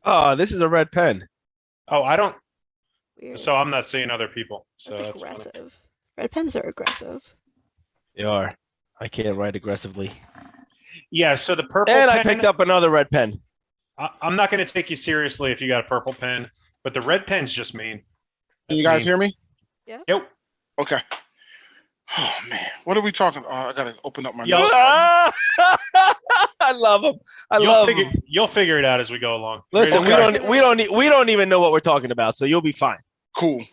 Oh, this is a red pen. Oh, I don't. Weird. So I'm not seeing other people. So That's aggressive. Red pens are aggressive. They are. I can't write aggressively. Yeah. So the purple And pen, I picked up another red pen. I'm not going to take you seriously if you got a purple pen, but the red pen's just mean. Can you guys hear me? Yeah. Yep. Okay. Oh man, what are we talking? Oh, I gotta open up my. Yo, notes. I love him. You'll figure it out as we go along. Listen, Okay. we don't even know what we're talking about, so you'll be fine. Cool.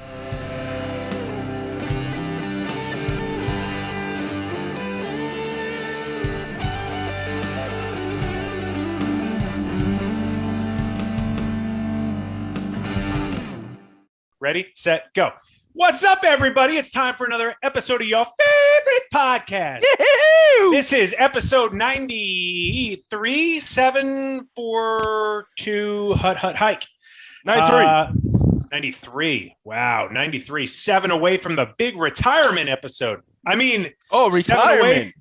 Ready, set, go. What's up, everybody? It's time for another episode of your favorite podcast. Yee-hoo! This is episode 93, 742 Hut Hike. 93. Wow, 93. 7 away from the big retirement episode. I mean, 7 retirement. away.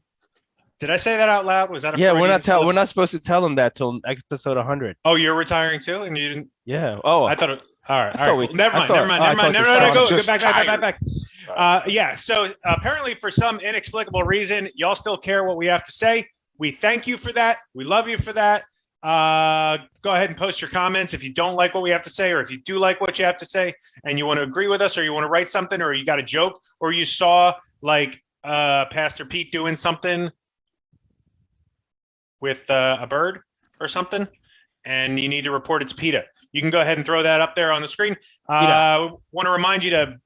Did I say that out loud? Was that a Yeah, Freudian slip? we're not supposed to tell them that till episode 100. Oh, you're retiring too, and you didn't. Yeah. Oh, I thought. All right. thought we- Cool. Never I mind. thought- Never mind. I Never mind. thought No. you Go just back. tired. Yeah. So apparently, for some inexplicable reason, y'all still care what we have to say. We thank you for that. We love you for that. Go ahead and post your comments if you don't like what we have to say, or if you do like what you have to say and you want to agree with us, or you want to write something, or you got a joke, or you saw like Pastor Pete doing something with a bird or something, and you need to report it to PETA. You can go ahead and throw that up there on the screen. Want to remind you to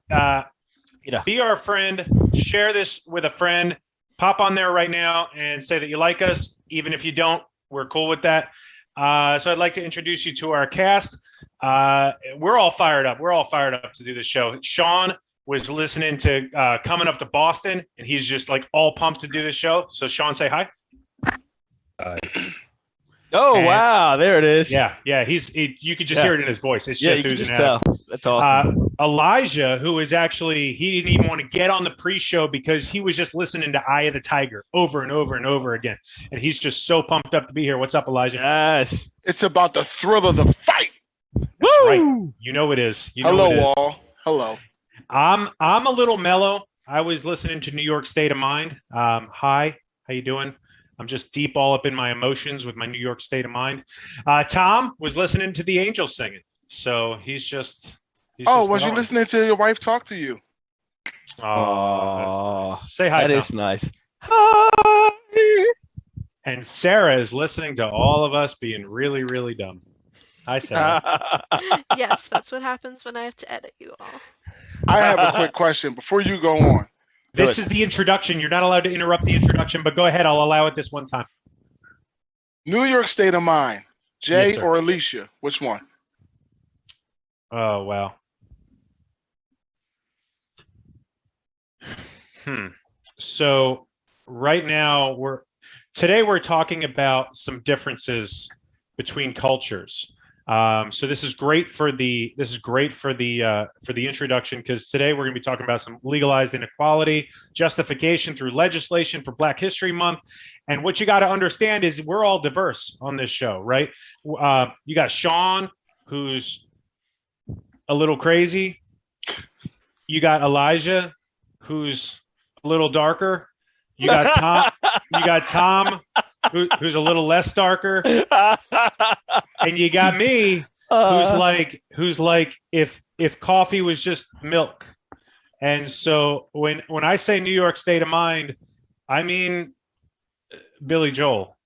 be our friend, share this with a friend, pop on there right now and say that you like us. Even if you don't, we're cool with that. So I'd like to introduce you to our cast. We're all fired up. We're all fired up to do this show. Shawn was listening to coming up to Boston, and he's just like all pumped to do this show. So Shawn, say hi. Oh, And- wow. There it is. Yeah. You could just Yeah. hear it in his voice. It's Yeah, just you can oozing just out. tell. That's awesome. Elijah, who is actually, he didn't even want to get on the pre-show because he was just listening to Eye of the Tiger over and over and over again. And he's just so pumped up to be here. What's up, Elijah? Yes. It's about the thrill of the fight. That's right. You know it is. You know Hello, it is. Wall. Hello. I'm a little mellow. I was listening to New York State of Mind. Hi, how you doing? I'm just deep all up in my emotions with my New York State of Mind. Tom was listening to the Angels singing. So he's just Was you going. listening to your wife talk to you? Oh, that's nice. Say hi, That Tom. is nice. Hi. And Sarah is listening to all of us being really, really dumb. Hi, Sarah. Yes, that's what happens when I have to edit you all. I have a quick question before you go on. This is the introduction. You're not allowed to interrupt the introduction, but go ahead. I'll allow it this one time. New York State of Mind. Jay Yes, sir. or Alicia? Which one? Oh, wow. So right now we're talking about some differences between cultures. So this is great for the introduction, because today we're going to be talking about some legalized inequality, justification through legislation for Black History Month. And what you got to understand is we're all diverse on this show, right? You got Shawn, who's a little crazy. You got Elijah, who's a little darker. You got Tom, who's a little less darker. And you got me, who's like if coffee was just milk. And so when I say New York State of Mind, I mean Billy Joel.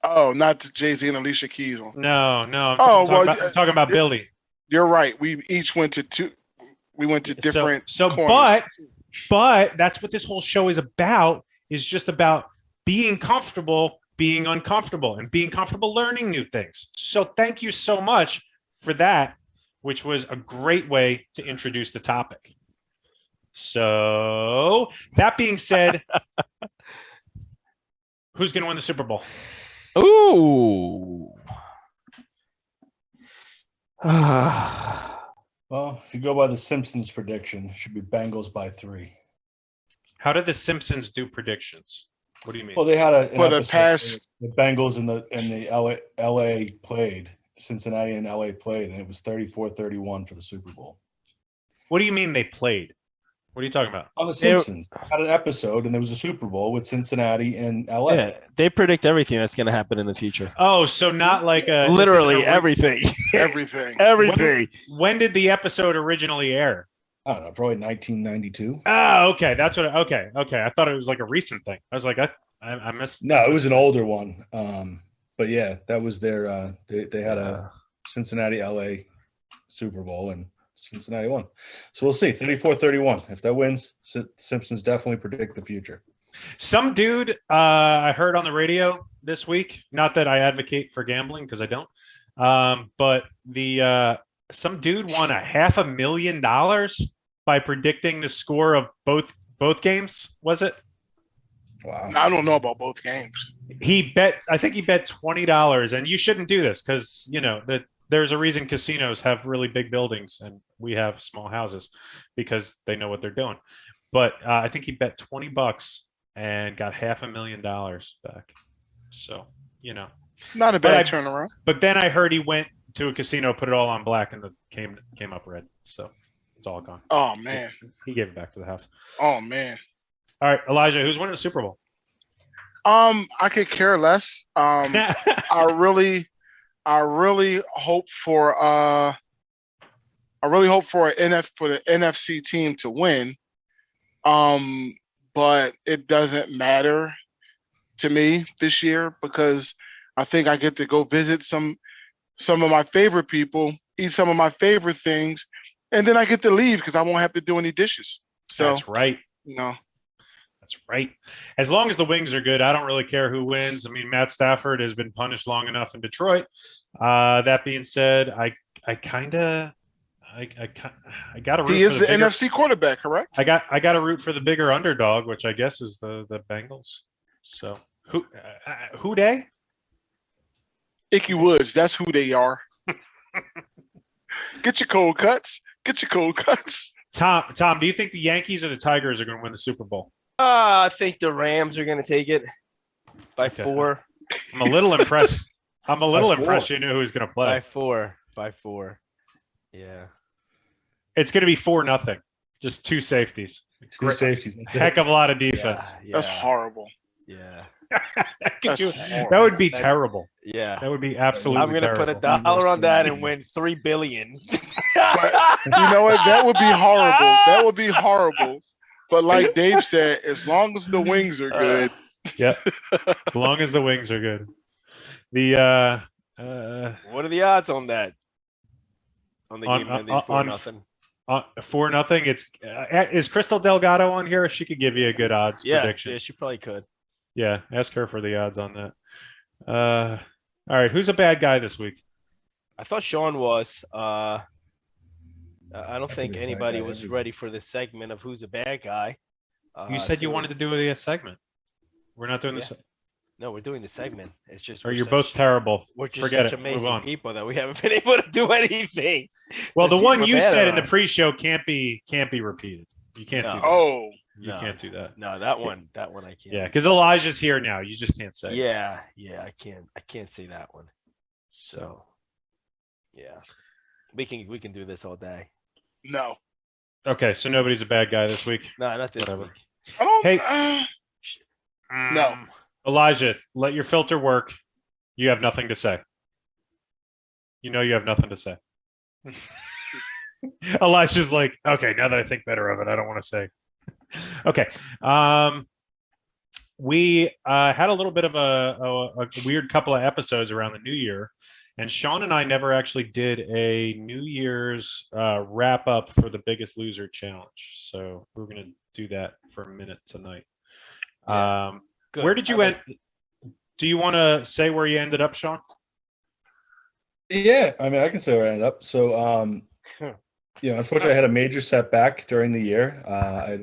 Oh, not Jay-Z and Alicia Keys one. No. I'm talking about Billy. You're right. We each went to different corners. But that's what this whole show is about, is just about being comfortable, being uncomfortable, and being comfortable learning new things. So thank you so much for that, which was a great way to introduce the topic. So that being said, who's going to win the Super Bowl? Ooh. Well, if you go by the Simpsons prediction, it should be Bengals by 3. How did the Simpsons do predictions? What do you mean? Well, they had an Well, the episode past- where the Bengals and the LA played, Cincinnati and LA played, and it was 34-31 for the Super Bowl. What do you mean they played? What are you talking about? On The Simpsons, had an episode, and there was a Super Bowl with Cincinnati and LA. Yeah, they predict everything that's going to happen in the future. Oh, so not like a Literally everything. Everything. Everything. When did the episode originally air? I don't know, probably 1992. Oh, okay. That's what. Okay. I thought it was like a recent thing. I was like, I missed. No, it was an older one. But yeah, that was their. They had a Cincinnati LA Super Bowl, and Cincinnati won. So we'll see. 34-31. If that wins, Simpsons definitely predict the future. Some dude I heard on the radio this week. Not that I advocate for gambling because I don't. But some dude won $500,000 by predicting the score of both games. Was it? Wow. I don't know about both games. I think he bet $20, and you shouldn't do this because there's a reason casinos have really big buildings and we have small houses because they know what they're doing. But I think he bet $20 and got $500,000 back. So, Not a bad turnaround. But then I heard he went to a casino, put it all on black, and it came up red. So it's all gone. Oh man. He gave it back to the house. Oh man. All right, Elijah, who's winning the Super Bowl? I could care less. I really hope for the NFC team to win. But it doesn't matter to me this year because I think I get to go visit some of my favorite people, eat some of my favorite things, and then I get to leave because I won't have to do any dishes. So that's right. That's right. As long as the wings are good, I don't really care who wins. I mean, Matt Stafford has been punished long enough in Detroit. That being said, I got to root. He is the NFC quarterback, correct? I got to root for the bigger underdog, which I guess is the Bengals. So who they? Icky Woods. That's who they are. Get your cold cuts. Get your cold cuts. Tom, do you think the Yankees or the Tigers are going to win the Super Bowl? I think the Rams are going to take it by 4. I'm a little impressed. Impressed you knew who was going to play. By 4. Yeah. It's going to be 4-0. Just 2 safeties. Two safeties. Heck of a lot of defense. Yeah. That's horrible. Yeah. That would be terrible. Yeah. That would be absolutely I'm going to put $1 on that and win $3 billion. But you know what? That would be horrible. That would be horrible. But like Dave said, as long as the wings are good. Yeah. As long as the wings are good. The what are the odds on that? On the game ending 4-0. 4-0. It's is Crystal Delgado on here? She could give you a good odds prediction. Yeah, she probably could. Yeah, ask her for the odds on that. All right, who's a bad guy this week? I thought Shawn was. I don't think anybody was ready for this segment of who's a bad guy. You said you wanted to do a segment. We're not doing this. No, we're doing the segment. It's just you're both terrible. We're just Forget such it. amazing people that we haven't been able to do anything. Well, the one you said in the pre-show can't be repeated. You can't do that. Oh, you can't do that. No, that one I can't. Yeah, because Elijah's here now. You just can't say. Yeah, I can't say that one. So, yeah, we can do this all day. no. Okay, so nobody's a bad guy this week. No, not this Whatever. week. I don't. Hey. No. Elijah, let your filter work. You have nothing to say. You know you have nothing to say. Elijah's like, okay, now that I think better of it, I don't want to say. Okay. We had a little bit of a weird couple of episodes around the new year, and Shawn and I never actually did a New Year's wrap up for the Biggest Loser challenge. So we're going to do that for a minute tonight. Yeah. Good. Where did you end? Do you want to say where you ended up, Shawn? Yeah, I mean, I can say where I ended up. So, unfortunately, I had a major setback during the year. I had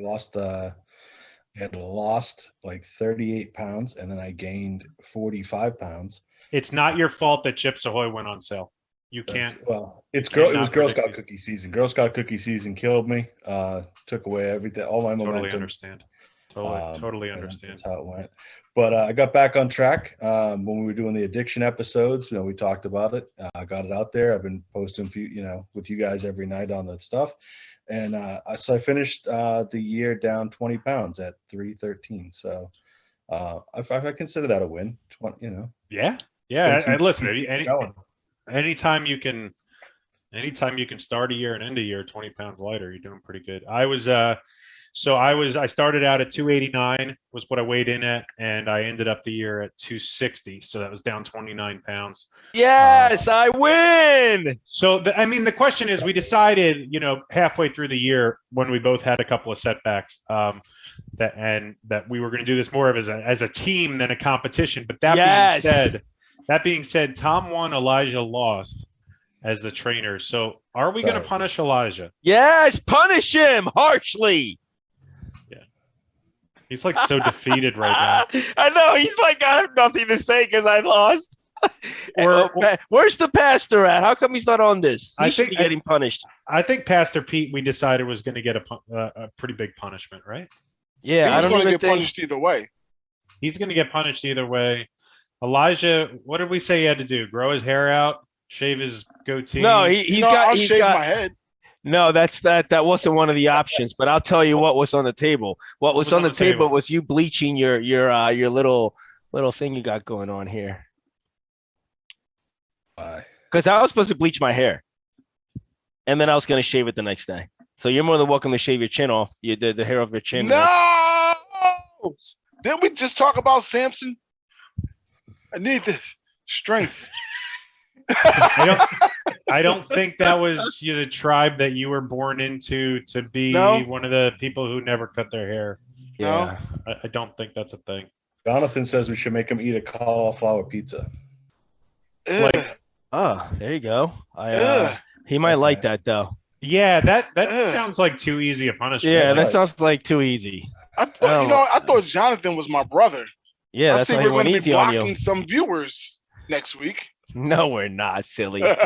lost like 38 pounds, and then I gained 45 pounds. It's not your fault that Chips Ahoy went on sale. You can't. It was Girl Scout cookie season. Girl Scout cookie season killed me. Took away everything, all my momentum. Totally understand. Totally understand. That's how it went. But I got back on track when we were doing the addiction episodes. We talked about it. I got it out there. I've been posting, with you guys every night on that stuff. And so I finished the year down 20 pounds at 313. So I consider that a win. Yeah. Listen, anytime you can start a year and end a year 20 pounds lighter, you're doing pretty good. I started out at 289 was what I weighed in at, and I ended up the year at 260. So that was down 29 pounds. Yes, I win. So the question is, we decided, halfway through the year when we both had a couple of setbacks, that we were going to do this more of as a team than a competition. But that being said, Tom won, Elijah lost as the trainer. So are we going to punish Elijah? Yes, punish him harshly. He's like so defeated right now. I know. He's like, I have nothing to say because I lost. Where's the pastor at? How come he's not on this? He should be getting punished. I think Pastor Pete, we decided, was going to get a pretty big punishment, right? Yeah, he's going to get punished either way. He's going to get punished either way. Elijah, what did we say he had to do? Grow his hair out, shave his goatee? No, I'll shave my head. No, that wasn't one of the options. But I'll tell you what was on the table. What was on the table was you bleaching your little thing you got going on here. Why? Because I was supposed to bleach my hair, and then I was going to shave it the next day. So you're more than welcome to shave your chin off, the hair off your chin. No, didn't we just talk about Samson? I need this strength. I don't think that was the tribe that you were born into to be one of the people who never cut their hair. Yeah, I don't think that's a thing. Jonathan says we should make him eat a cauliflower pizza. there you go. He might like that though. Yeah, that sounds like too easy a punishment. Yeah, that sounds like too easy. I thought Jonathan was my brother. Yeah, that's why he went easy on you. We're blocking some viewers next week. No, we're not, silly. All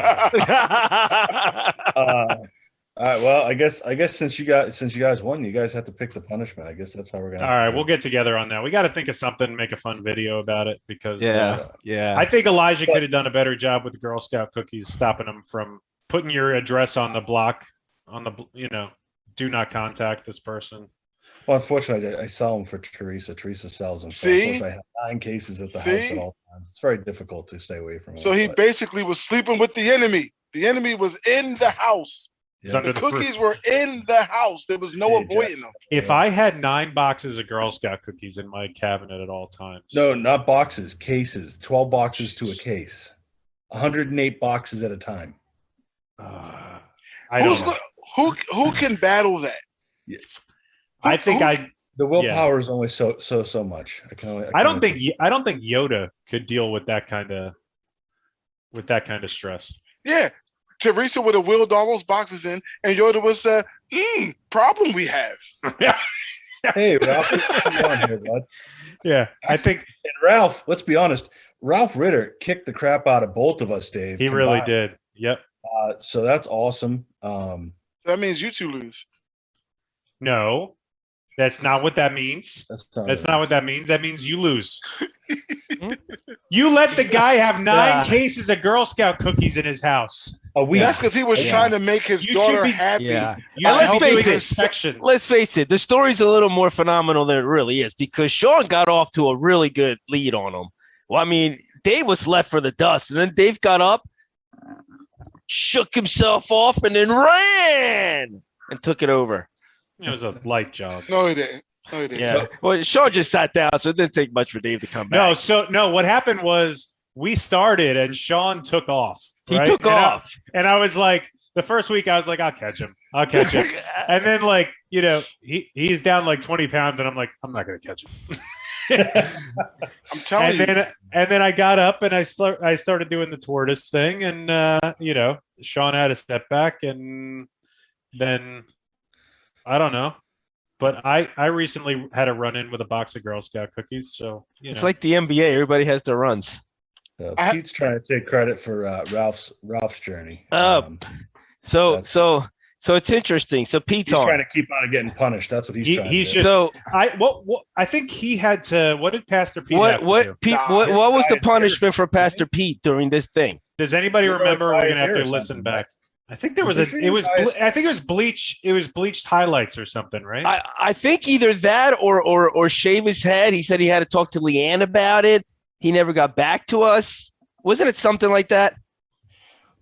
right. Well, I guess since you guys won, you guys have to pick the punishment. I guess that's how we're gonna. All right, we'll get together on that. We got to think of something, make a fun video about it because I think Elijah could have done a better job with the Girl Scout cookies, stopping them from putting your address on the block, do not contact this person. Well, unfortunately, I sell them for Teresa. Teresa sells them. So See? I have 9 cases at the house at all times. It's very difficult to stay away from them. So he basically was sleeping with the enemy. The enemy was in the house. Yeah. The cookies were in the house. There was no avoiding them. If I had 9 boxes of Girl Scout cookies in my cabinet at all times. No, not boxes, cases. 12 boxes to a case. 108 boxes at a time. I don't know. Who can battle that? Yeah. The willpower is only so much. I don't think Yoda could deal with that kind of stress. Yeah. Teresa would have wheeled all those boxes in, and Yoda was problem we have. Hey, Ralph, what's going on here, bud? Yeah, I think. And Ralph, let's be honest. Ralph Ritter kicked the crap out of both of us, Dave. He really did. Yep. So that's awesome. That means you two lose. No, that's not what that means. That's not what that means. That means you lose. You let the guy have 9 cases of Girl Scout cookies in his house. That's because he was trying to make his daughter happy. Yeah. Let's face it. The story's a little more phenomenal than it really is because Shawn got off to a really good lead on him. Well, I mean, Dave was left for the dust, and then Dave got up, shook himself off, and then ran and took it over. It was a light job. No, he didn't. Yeah. Well, Shawn just sat down, so it didn't take much for Dave to come back. No. What happened was we started and Shawn took off. Right? He took off. And I was like, the first week I was like, I'll catch him. And then he's down like 20 pounds and I'm like, I'm not going to catch him. I'm telling you. And then I got up and I started doing the tortoise thing and, Shawn had a step back and then I don't know. But I recently had a run-in with a box of Girl Scout cookies, so it's like the NBA. Everybody has their runs. Pete's trying to take credit for Ralph's journey. So So it's interesting. So Pete's He's on. trying to keep out of getting punished. That's what he's trying He's to do. just. So I think he had to. What did Pastor Pete have what to do? Pete? Nah, What was the his diet punishment for Pastor Pete during this thing? Does anybody You're remember? like We're gonna have to biased or listen something, back. I think there I'm was a. pretty sure It was. you're biased. I think it was bleach. It was bleached highlights or something, right? I think either that or shave his head. He said he had to talk to Leanne about it. He never got back to us. Wasn't it something like that?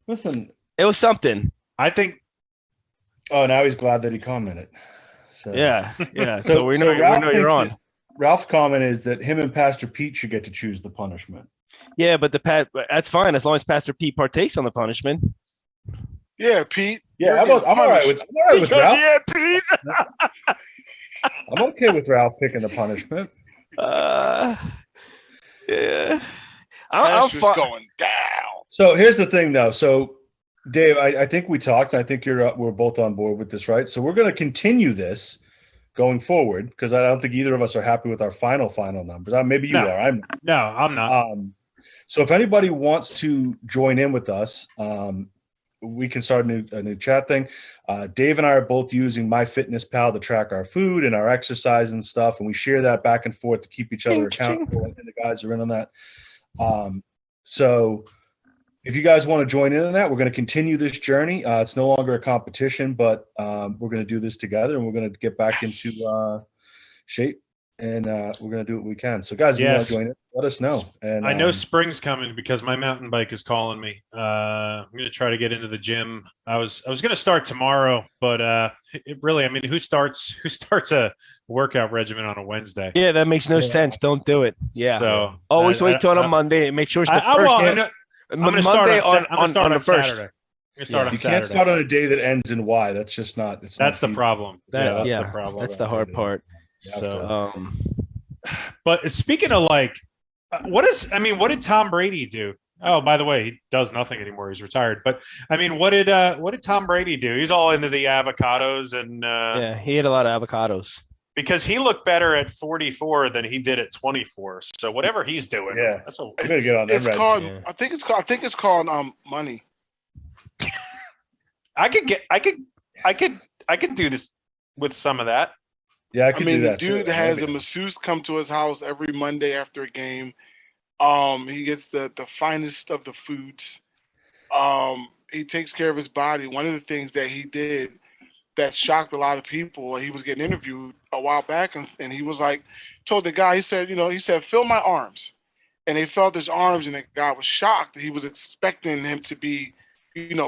Listen. It was something. I think. Oh, now he's glad that he commented. So Yeah. So we know Ralph you're thinks on. that Ralph's comment is that him and Pastor Pete should get to choose the punishment. Yeah, but that's fine as long as Pastor Pete partakes on the punishment. Yeah, Pete. Yeah, you're I'm all right getting with Ralph. Yeah, Pete. I'm okay with Ralph picking the punishment. Yeah. punished. Paster's going down. So here's the thing, though. So, Dave, I think we talked. I think we're both on board with this, right? So we're going to continue this going forward because I don't think either of us are happy with our final numbers. Maybe you No. are. I'm No, I'm not. So if anybody wants to join in with us, we can start a new chat thing. Dave and I are both using MyFitnessPal to track our food and our exercise and stuff, and we share that back and forth to keep each other accountable. And the guys are in on that. So if you guys want to join in on that, we're going to continue this journey. It's no longer a competition, but we're going to do this together, and we're going to get back into shape. And we're going to do what we can. So, guys, if you want to join in, let us know. And I know spring's coming because my mountain bike is calling me. I'm going to try to get into the gym. I was going to start tomorrow, but it really, I mean, who starts a workout regimen on a Wednesday? Yeah, that makes no sense. Don't do it. Yeah. So always wait till on a Monday and make sure it's the first day. I'm going to start on the first. I'm going to start on you Saturday. can't start on a day that ends in Y. That's just not. That's the problem. That's the problem. That's the hard part. So, but speaking of what did Tom Brady do? Oh, by the way, he does nothing anymore. He's retired. But I mean, what did Tom Brady do? He's all into the avocados and yeah, he ate a lot of avocados because he looked better at 44 than he did at 24. So whatever he's doing, that's what I'm gonna get on that. It's called. Yeah. I think it's called money. I could do this with some of that. Yeah, I mean, the dude has a masseuse come to his house every Monday after a game. He gets the finest of the foods. He takes care of his body. One of the things that he did that shocked a lot of people, he was getting interviewed a while back, and he was like, told the guy, he said, feel my arms. And they felt his arms, and the guy was shocked. He was expecting him to be,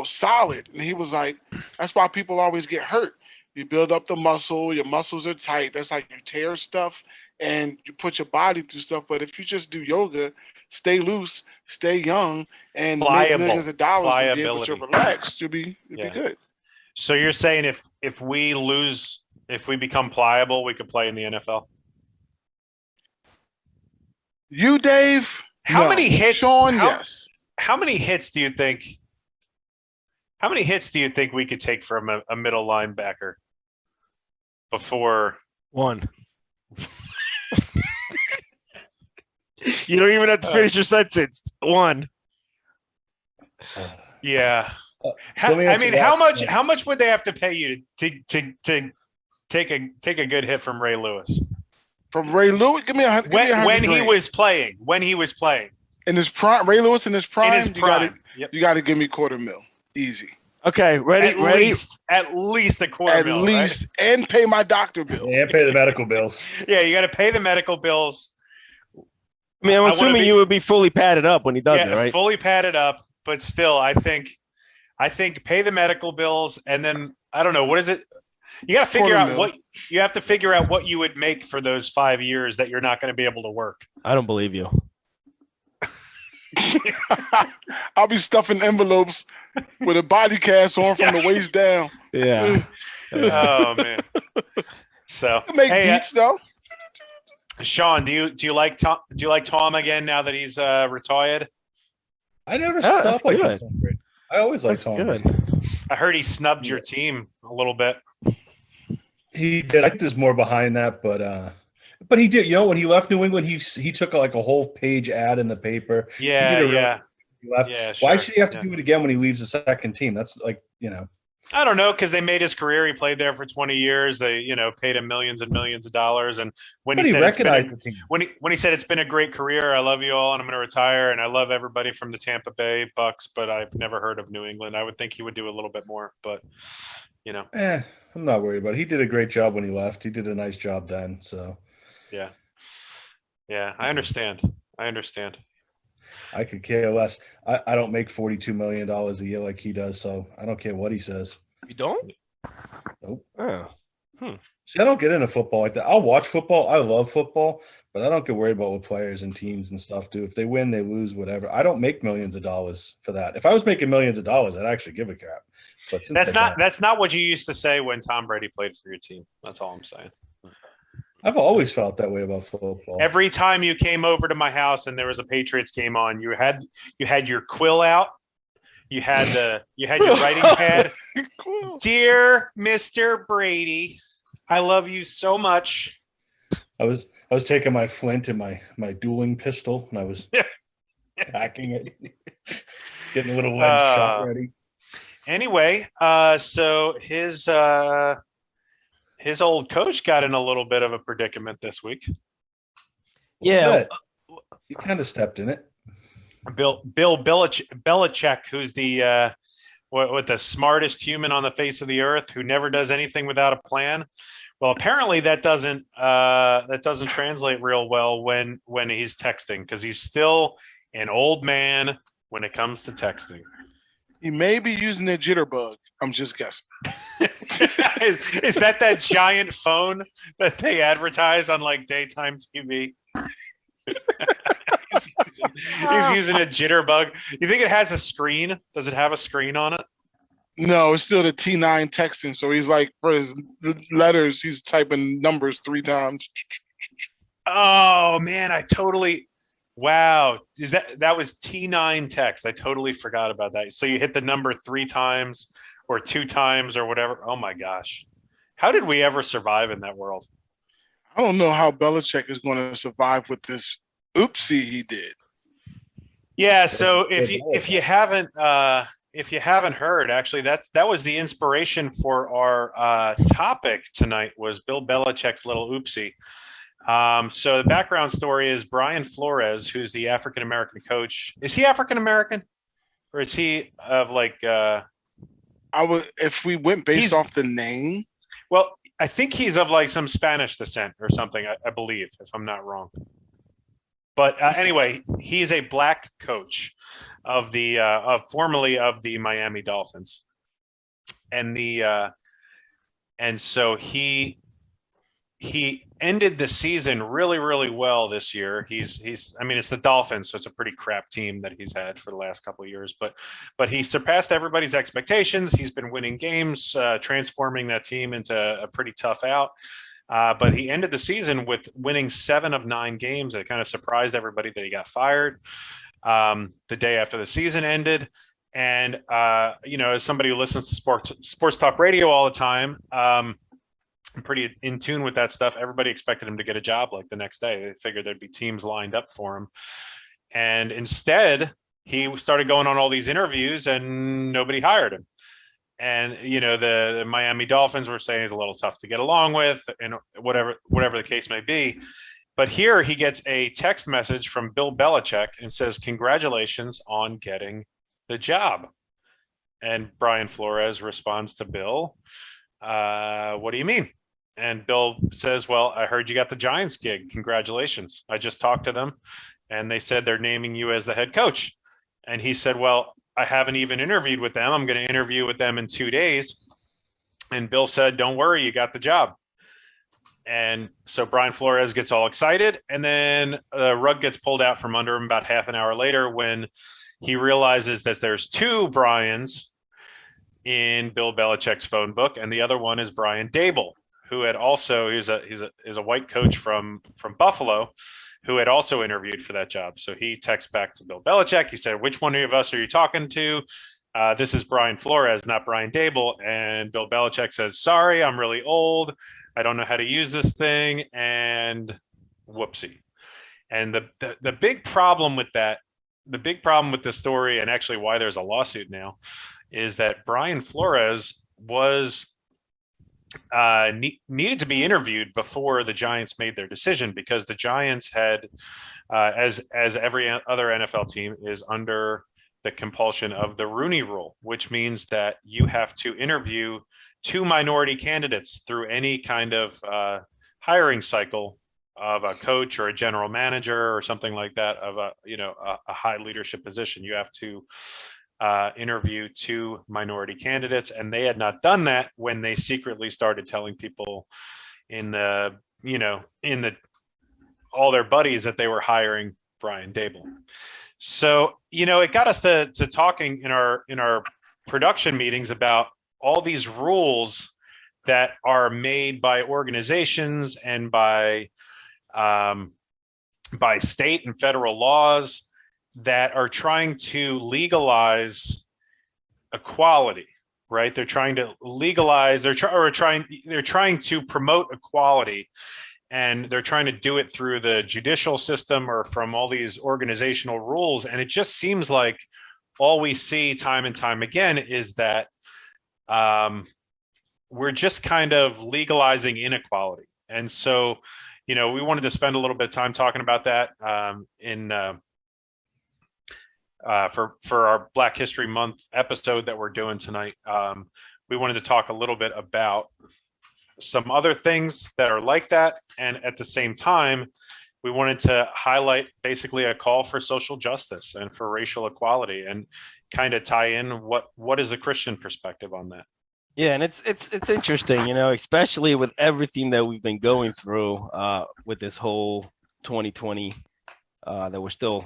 solid. And he was like, that's why people always get hurt. You build up the muscle, your muscles are tight. That's how you tear stuff and you put your body through stuff. But if you just do yoga, stay loose, stay young, and make millions of dollars and be able to relax, you'll be good. So you're saying if we become pliable, we could play in the NFL? You, Dave? How many hits? Shawn, yes. How many hits do you think? How many hits do you think we could take from a middle linebacker before one? You don't even have to finish your sentence. One. Yeah. How much would they have to pay you to take a good hit from Ray Lewis? From Ray Lewis? Give me a when he was playing. In his prime, Ray Lewis in his prime, you got to give me $250,000. Easy. Okay, ready? At least $250,000. At least, right? And pay my doctor bill. And pay the medical bills. Yeah, you got to pay the medical bills. I mean, I'm assuming you would be fully padded up when he does it, right? Fully padded up, but still, I think pay the medical bills, and then I don't know, what is it? You got to figure out what you would make for those 5 years that you're not going to be able to work. I don't believe you. I'll be stuffing envelopes with a body cast on from the waist down. Yeah. Oh man. So make beats though. Shawn, do you like Tom? Do you like Tom again now that he's retired? I never stopped like Tom Brady. I always liked Tom. Good. I heard he snubbed your team a little bit. He did. I think there's more behind that, but he did. When he left New England, he took like a whole page ad in the paper. Yeah, He left. Yeah, sure. Why should he have to do it again when he leaves the second team? That's like, I don't know, because they made his career. He played there for 20 years. They, paid him millions and millions of dollars. And when But he he said recognized the team. when he said it's been a great career, I love you all, and I'm going to retire, and I love everybody from the Tampa Bay Bucks, but I've never heard of New England. I would think he would do a little bit more, but I'm not worried about it. He did a great job when he left. He did a nice job then. So yeah, I understand. I could care less. I don't make $42 million a year like he does, so I don't care what he says. You don't? Nope. Oh. See, I don't get into football like that. I'll watch football. I love football, but I don't get worried about what players and teams and stuff do. If they win, they lose, whatever. I don't make millions of dollars for that. If I was making millions of dollars, I'd actually give a crap. But since That's not what you used to say when Tom Brady played for your team. That's all I'm saying. I've always felt that way about football. Every time you came over to my house and there was a Patriots game on, you had your quill out. You had your writing pad. Dear Mr. Brady, I love you so much. I was taking my flint and my dueling pistol, and I was hacking it, getting a little wedge shot ready. Anyway, so his old coach got in a little bit of a predicament this week. Yeah. He kind of stepped in it. Bill Belichick, who's the the smartest human on the face of the earth, who never does anything without a plan. Well, apparently that doesn't translate real well when he's texting, because he's still an old man when it comes to texting. He may be using a jitterbug. I'm just guessing. Is that giant phone that they advertise on like daytime TV? He's using a jitterbug. You think it has a screen? Does it have a screen on it? No, it's still the T9 texting. So he's like, for his letters, he's typing numbers 3 times. Oh man, wow. That was T9 text? I totally forgot about that. So you hit the number 3 times or 2 times or whatever. Oh my gosh. How did we ever survive in that world? I don't know how Belichick is going to survive with this oopsie he did. Yeah, so if you haven't heard, actually, that was the inspiration for our topic tonight, was Bill Belichick's little oopsie. So the background story is Brian Flores, who's the African American coach. Is he African American, or is he of like? If we went based off the name. Well, I think he's of like some Spanish descent or something. I believe, if I'm not wrong. But anyway, he's a black coach of the formerly of the Miami Dolphins, and so he ended the season really, really well this year. I mean, it's the Dolphins, so it's a pretty crap team that he's had for the last couple of years, but he surpassed everybody's expectations. He's been winning games, transforming that team into a pretty tough out. But he ended the season with winning 7 of 9 games. It kind of surprised everybody that he got fired the day after the season ended. And, as somebody who listens to sports talk radio all the time, I'm pretty in tune with that stuff. Everybody expected him to get a job like the next day. They figured there'd be teams lined up for him. And instead, he started going on all these interviews and nobody hired him. And, the Miami Dolphins were saying he's a little tough to get along with, and whatever the case may be. But here he gets a text message from Bill Belichick and says, "Congratulations on getting the job." And Brian Flores responds to Bill, "What do you mean?" And Bill says, "Well, I heard you got the Giants gig. Congratulations. I just talked to them and they said they're naming you as the head coach." And he said, "Well, I haven't even interviewed with them. I'm going to interview with them in 2 days." And Bill said, "Don't worry, you got the job." And so Brian Flores gets all excited, and then the rug gets pulled out from under him about half an hour later when he realizes that there's 2 Brians in Bill Belichick's phone book, and the other one is Brian Dable, who had also he's a white coach from Buffalo, who had also interviewed for that job. So he texts back to Bill Belichick. He said, "Which one of us are you talking to? This is Brian Flores, not Brian Dable." And Bill Belichick says, "Sorry, I'm really old. I don't know how to use this thing." And whoopsie. And the big problem with that, the story, and actually why there's a lawsuit now, is that Brian Flores was needed to be interviewed before the Giants made their decision, because the Giants had, as every other NFL team, is under the compulsion of the Rooney Rule, which means that you have to interview 2 minority candidates through any kind of hiring cycle of a coach or a general manager or something like that, of a high leadership position. You have to interview 2 minority candidates, and they had not done that when they secretly started telling people in all their buddies that they were hiring Brian Dable. So, it got us to talking in our production meetings about all these rules that are made by organizations and by state and federal laws that are trying to legalize equality, right? They're trying to legalize, they're trying to promote equality, and they're trying to do it through the judicial system or from all these organizational rules. And it just seems like all we see time and time again is that we're just kind of legalizing inequality. And so, we wanted to spend a little bit of time talking about that for our Black History Month episode that we're doing tonight. We wanted to talk a little bit about some other things that are like that, and at the same time, we wanted to highlight basically a call for social justice and for racial equality, and kind of tie in what is a Christian perspective on that. Yeah, and it's interesting, especially with everything that we've been going through with this whole 2020 that we're still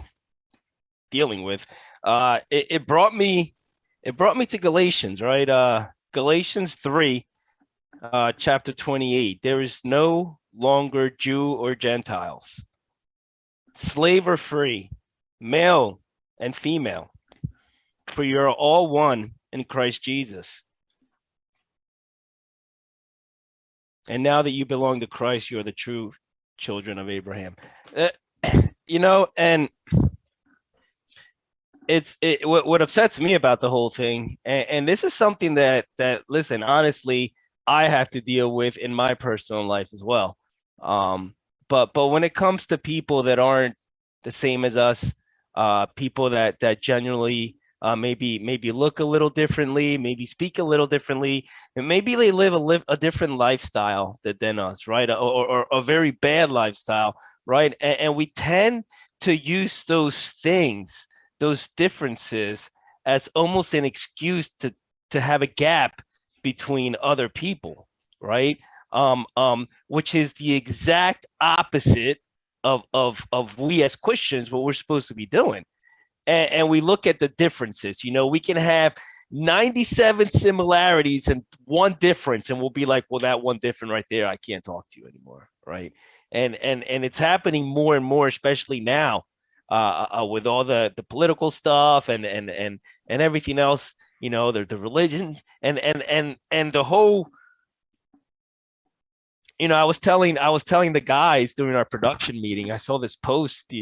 dealing with. It brought me to Galatians, right? Galatians 3, chapter 28. There is no longer Jew or Gentiles, slave or free, male and female, for you're all one in Christ Jesus. And now that you belong to Christ, you are the true children of Abraham. And what upsets me about the whole thing, and this is something that listen, honestly, I have to deal with in my personal life as well. But when it comes to people that aren't the same as us, people that genuinely maybe look a little differently, maybe speak a little differently, and maybe they live a different lifestyle than us, right? Or a very bad lifestyle, right? And we tend to use those things, those differences, as almost an excuse to have a gap between other people, right? Which is the exact opposite of we as Christians, what we're supposed to be doing. And we look at the differences. We can have 97 similarities and one difference, and we'll be like, well, that one different right there, I can't talk to you anymore, right? And it's happening more and more, especially now, with all the political stuff and everything else, the religion and the whole. I was telling the guys during our production meeting, I saw this post,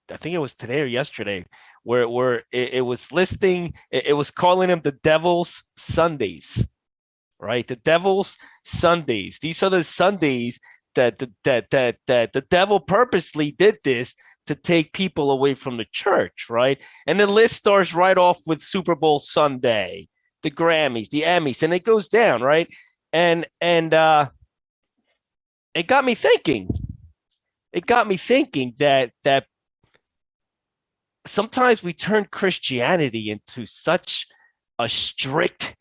I think it was today or yesterday, where it was listing, it was calling them the Devil's Sundays, right? The Devil's Sundays. These are the Sundays that the devil purposely did this to take people away from the church, right? And the list starts right off with Super Bowl Sunday, the Grammys, the Emmys, and it goes down, right? And it got me thinking. It got me thinking that sometimes we turn Christianity into such a strict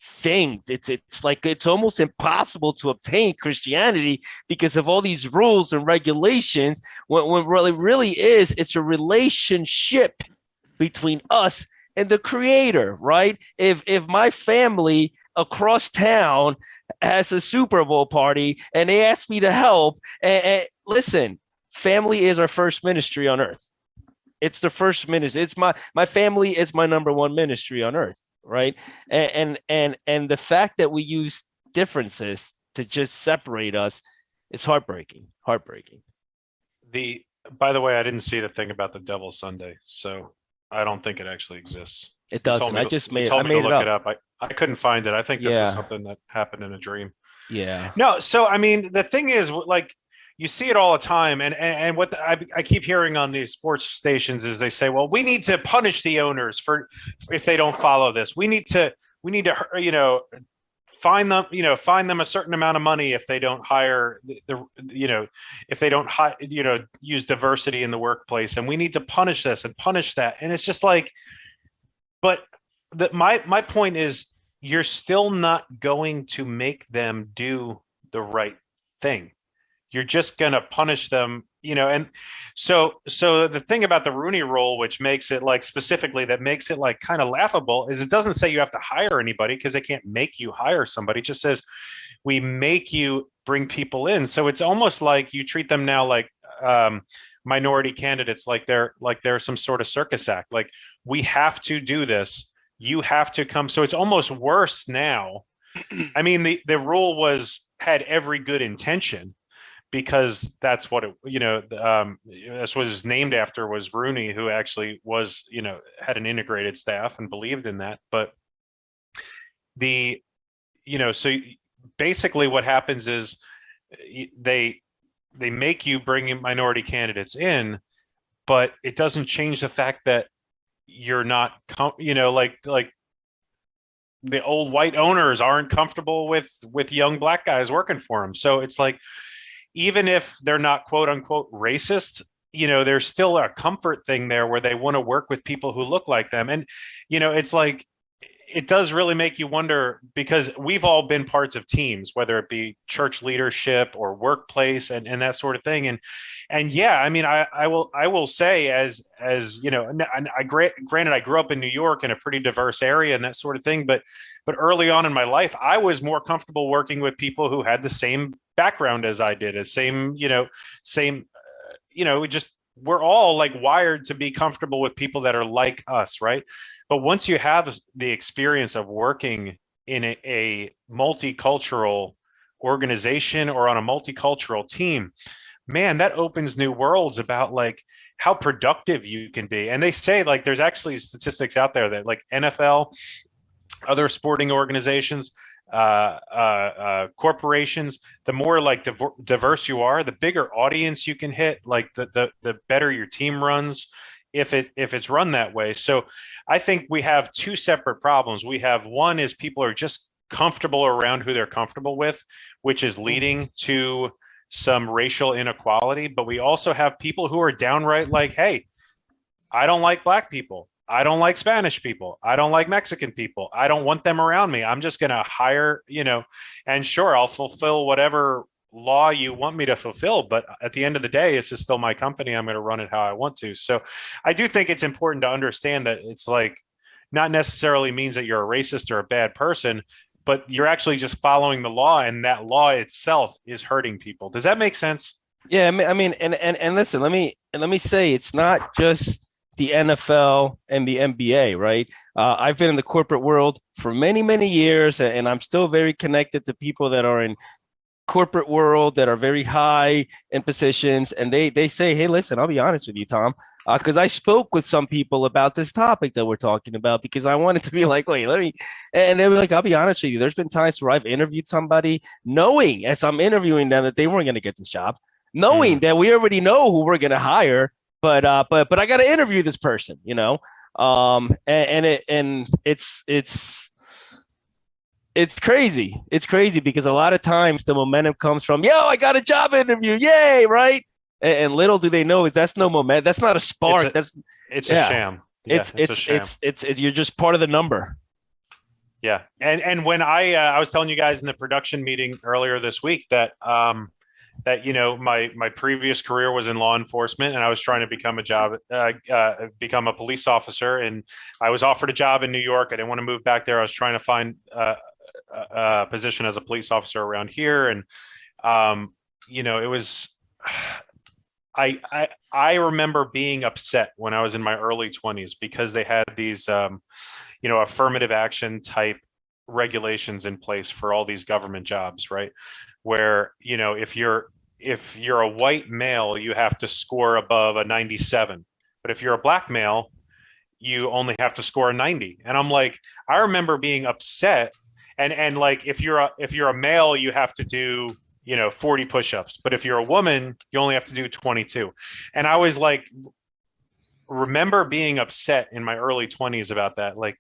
thing. It's like it's almost impossible to obtain Christianity because of all these rules and regulations. When what it really is, it's a relationship between us and the Creator, right? If my family across town has a Super Bowl party and they ask me to help, and listen, family is our first ministry on earth. It's the first ministry. It's my family is my number one ministry on earth, right? And the fact that we use differences to just separate us is heartbreaking. Heartbreaking. By the way, I didn't see the thing about the Devil's Sunday. So I don't think it actually exists. It You told doesn't. me I to- just you made told I me made to it look up. it up. I couldn't find it. I think this was Yeah. something that happened in a dream. Yeah. No, so I mean, the thing is, like, you see it all the time, and what I keep hearing on these sports stations is they say, well, we need to punish the owners for if they don't follow this. We need to find them a certain amount of money if they don't hire if they don't use diversity in the workplace, and we need to punish this and punish that. And it's just like, but my point is, you're still not going to make them do the right thing. You're just going to punish them, and so the thing about the Rooney Rule, which makes it like specifically, that makes it like kind of laughable, is it doesn't say you have to hire anybody, because they can't make you hire somebody. It just says we make you bring people in. So it's almost like you treat them now like minority candidates, like they're some sort of circus act. Like, we have to do this. You have to come. So it's almost worse now. I mean, the rule had every good intention, because that's what that's what it's named after, was Rooney, who actually was, had an integrated staff and believed in that. But so basically what happens is they make you bring in minority candidates in, but it doesn't change the fact that you're not, like the old white owners aren't comfortable with young black guys working for them. So it's like, even if they're not quote unquote racist, there's still a comfort thing there where they want to work with people who look like them. And, it's like, it does really make you wonder, because we've all been parts of teams, whether it be church leadership or workplace and that sort of thing. And yeah, I mean, I will say, as and granted, I grew up in New York in a pretty diverse area and that sort of thing, but early on in my life, I was more comfortable working with people who had the same background as I did, we're all like wired to be comfortable with people that are like us, right? But once you have the experience of working in a multicultural organization or on a multicultural team, man, that opens new worlds about like how productive you can be. And they say, like, there's actually statistics out there that, like, NFL, other sporting organizations, corporations, the more like diverse you are, the bigger audience you can hit, like the better your team runs, if it's run that way. So I think we have two separate problems. We have, one is people are just comfortable around who they're comfortable with, which is leading to some racial inequality. But we also have people who are downright like, hey, I don't like black people. I don't like Spanish people. I don't like Mexican people. I don't want them around me. I'm just going to hire, and sure, I'll fulfill whatever law you want me to fulfill. But at the end of the day, this is still my company. I'm going to run it how I want to. So I do think it's important to understand that it's like, not necessarily means that you're a racist or a bad person, but you're actually just following the law, and that law itself is hurting people. Does that make sense? Yeah, I mean, and listen, let me say, it's not just the NFL and the NBA, right? I've been in the corporate world for many, many years, and I'm still very connected to people that are in corporate world that are very high in positions. And they say, hey, listen, I'll be honest with you, Tom, because I spoke with some people about this topic that we're talking about, because I wanted to be like, wait, and they were like, I'll be honest with you, there's been times where I've interviewed somebody knowing, as I'm interviewing them, that they weren't going to get this job, knowing that we already know who we're going to hire. But I got to interview this person, it's crazy. It's crazy because a lot of times the momentum comes from, yo, I got a job interview. Yay. Right. And little do they know is that's no momentum. That's not a spark. It's a sham. Yeah, it's a sham. It's you're just part of the number. Yeah. And when I was telling you guys in the production meeting earlier this week that my previous career was in law enforcement, and I was trying to become a police officer, and I was offered a job in New York. I didn't want to move back there. I was trying to find a position as a police officer around here, and it was. I remember being upset when I was in my early 20s because they had these affirmative action type regulations in place for all these government jobs, right? Where, if you're a white male, you have to score above a 97. But if you're a black male, you only have to score a 90. And I'm like, I remember being upset. And like, if you're a male, you have to do, 40 push-ups. But if you're a woman, you only have to do 22. And I was like, remember being upset in my early 20s about that. Like,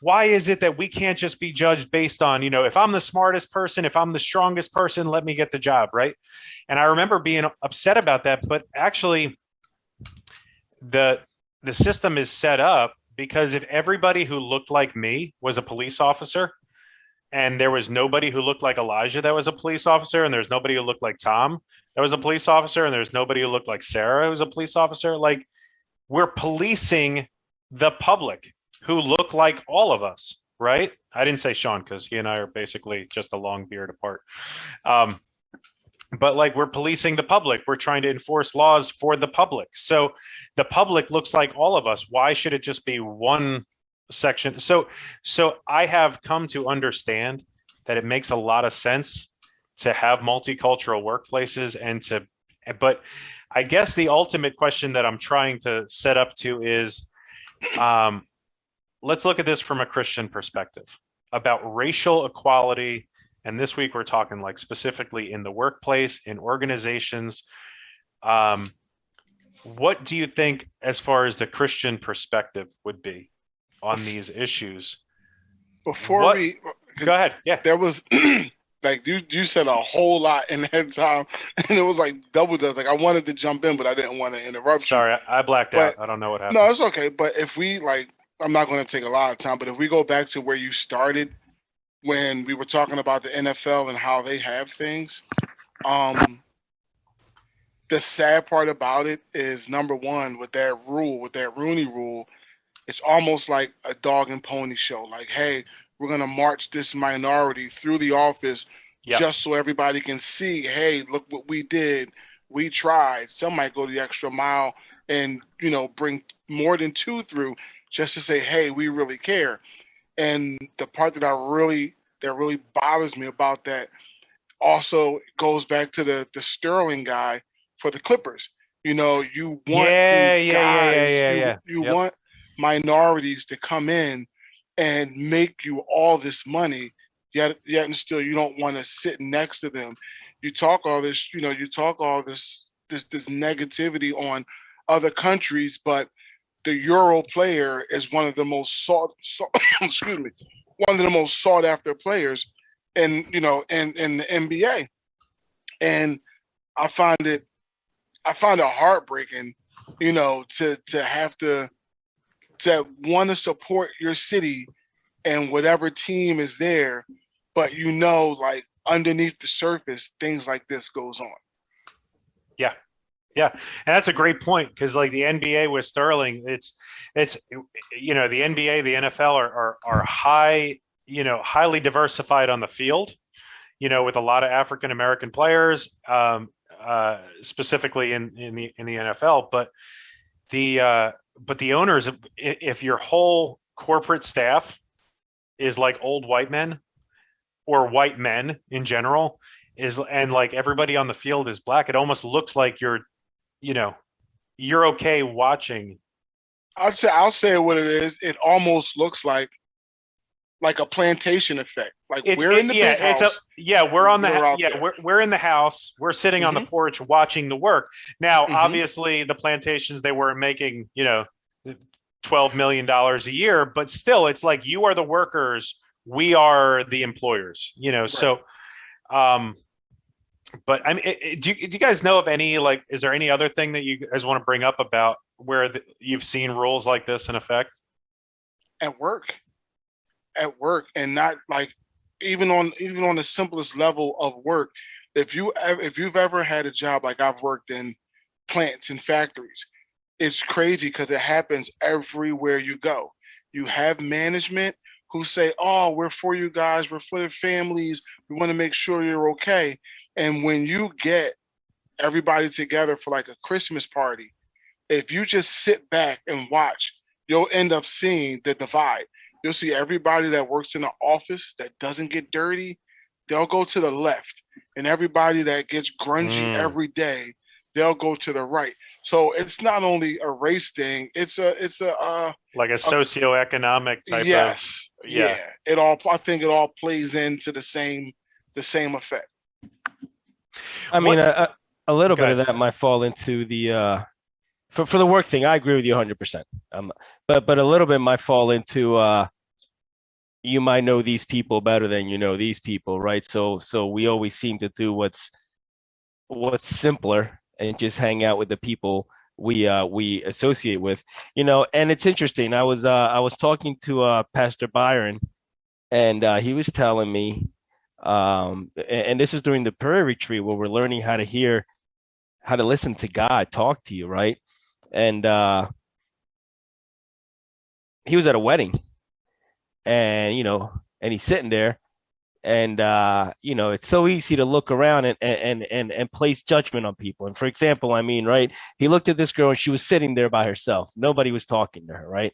why is it that we can't just be judged based on, if I'm the smartest person, if I'm the strongest person, let me get the job, right? And I remember being upset about that. But actually, the system is set up because if everybody who looked like me was a police officer, and there was nobody who looked like Elijah that was a police officer, and there's nobody who looked like Tom that was a police officer, and there's nobody who looked like Sarah who was a police officer, like, we're policing the public who look like all of us, right? I didn't say Shawn because he and I are basically just a long beard apart. But like, we're policing the public. We're trying to enforce laws for the public. So the public looks like all of us. Why should it just be one section? So I have come to understand that it makes a lot of sense to have multicultural workplaces but I guess the ultimate question that I'm trying to set up to is, let's look at this from a Christian perspective about racial equality. And this week we're talking like specifically in the workplace, in organizations. What do you think as far as the Christian perspective would be on these issues? Go ahead. Yeah. There was like you said a whole lot in that time, and it was like double dose. Like I wanted to jump in, but I didn't want to interrupt you. Sorry, I blacked out. I don't know what happened. No, it's okay. But if we I'm not going to take a lot of time, but if we go back to where you started when we were talking about the NFL and how they have things, the sad part about it is, number one, with that Rooney Rule, it's almost like a dog and pony show. Like, hey, we're going to march this minority through the office just so everybody can see, hey, look what we did. We tried. Some might go the extra mile and, bring more than two through just to say, hey, we really care. And the part that really bothers me about that also goes back to the Sterling guy for the Clippers. You want these guys, you want minorities to come in and make you all this money, yet and still you don't want to sit next to them. You talk all this, this negativity on other countries, but the Euro player is one of the most sought after players in the NBA. And I find it heartbreaking, to have to want to support your city and whatever team is there, but like underneath the surface, things like this goes on. Yeah. And that's a great point. Cause like the NBA with Sterling, it's, the NBA, the NFL are highly diversified on the field, with a lot of African-American players, specifically in the NFL, but the owners, if your whole corporate staff is like old white men or white men in general and like everybody on the field is black, it almost looks like you're okay watching. I'll say what it is. It almost looks like a plantation effect. Like we're in the big house. We're in the house. We're sitting on the porch watching the work. Now, obviously, the plantations, they weren't making $12 million a year, but still, it's like you are the workers, we are the employers. Right. So. But I mean, do you guys know of any, like, is there any other thing that you guys want to bring up about where you've seen rules like this in effect? At work, and not like even on the simplest level of work. If you've ever had a job, like I've worked in plants and factories, it's crazy because it happens everywhere you go. You have management who say, "Oh, we're for you guys. We're for the families. We want to make sure you're okay." And when you get everybody together for like a Christmas party, if you just sit back and watch, you'll end up seeing the divide. You'll see everybody that works in the office that doesn't get dirty, they'll go to the left. And everybody that gets grungy every day, they'll go to the right. So it's not only a race thing; it's a like a socioeconomic type yes, of I think it all plays into the same effect. I mean, What- a little bit Okay. of that might fall into the for the work thing. I agree with you 100%. But a little bit might fall into you might know these people better than you know these people, right? So we always seem to do what's simpler and just hang out with the people we associate with, and it's interesting. I was talking to Pastor Byron, and he was telling me, and this is during the prayer retreat where we're learning how to listen to God talk to you, right? And he was at a wedding, and and he's sitting there, and it's so easy to look around and place judgment on people. And for example, I mean, right, he looked at this girl and she was sitting there by herself, nobody was talking to her, right?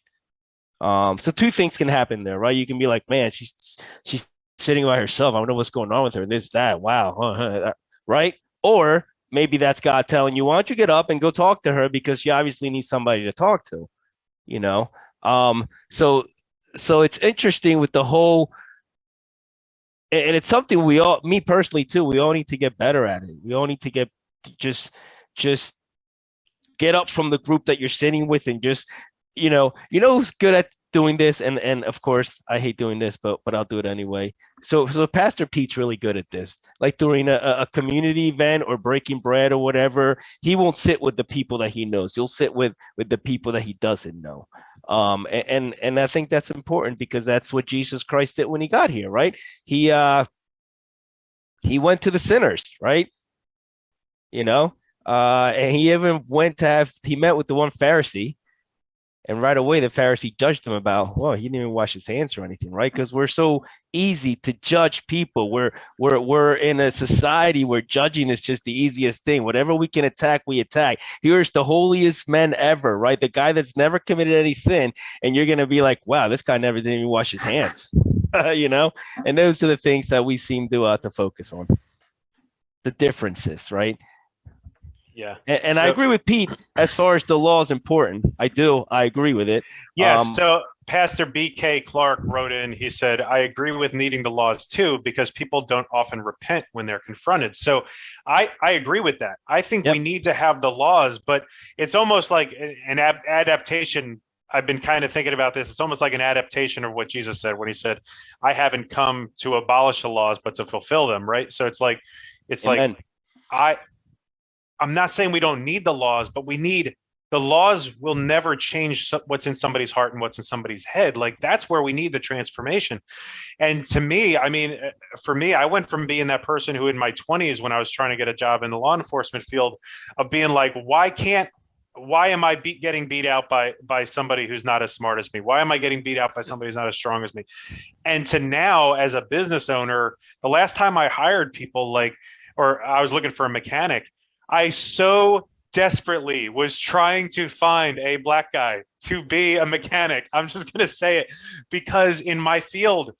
So two things can happen there, right? You can be like, man, she's sitting by herself, I don't know what's going on with her, this, that, wow, right? Or maybe that's God telling you, why don't you get up and go talk to her, because she obviously needs somebody to talk to, so it's interesting with the whole, and it's something me personally too, we all need to get better at it. We all need to just get up from the group that you're sitting with, and just, who's good at doing this, and of course I hate doing this, but I'll do it anyway. So Pastor Pete's really good at this. Like during a community event or breaking bread or whatever, he won't sit with the people that he knows. He'll sit with the people that he doesn't know. And I think that's important, because that's what Jesus Christ did when he got here, right? He went to the sinners, right? And he even he met with the one Pharisee, and right away the Pharisee judged him about, well, he didn't even wash his hands or anything, right? Because we're so easy to judge people. We're in a society where judging is just the easiest thing. Whatever we can attack, we attack. Here's the holiest man ever, right? The guy that's never committed any sin, and you're gonna be like, wow, this guy never didn't even wash his hands, And those are the things that we seem to focus on. The differences, right? Yeah. And I agree with Pete as far as the law is important. I agree with it. Yes. So Pastor B.K. Clark wrote in, he said, I agree with needing the laws too, because people don't often repent when they're confronted. So I agree with that. I think we need to have the laws, but it's almost like an adaptation. I've been kind of thinking about this. It's almost like an adaptation of what Jesus said when he said, I haven't come to abolish the laws, but to fulfill them. Right. So it's like, Amen. I'm not saying we don't need the laws, but the laws will never change what's in somebody's heart and what's in somebody's head. Like, that's where we need the transformation. And to me, I mean, for me, I went from being that person who in my 20s, when I was trying to get a job in the law enforcement field, of being like, why am I getting beat out by somebody who's not as smart as me? Why am I getting beat out by somebody who's not as strong as me? And to now, as a business owner, the last time I hired people, or I was looking for a mechanic, I so desperately was trying to find a black guy to be a mechanic. I'm just going to say it, because in my field,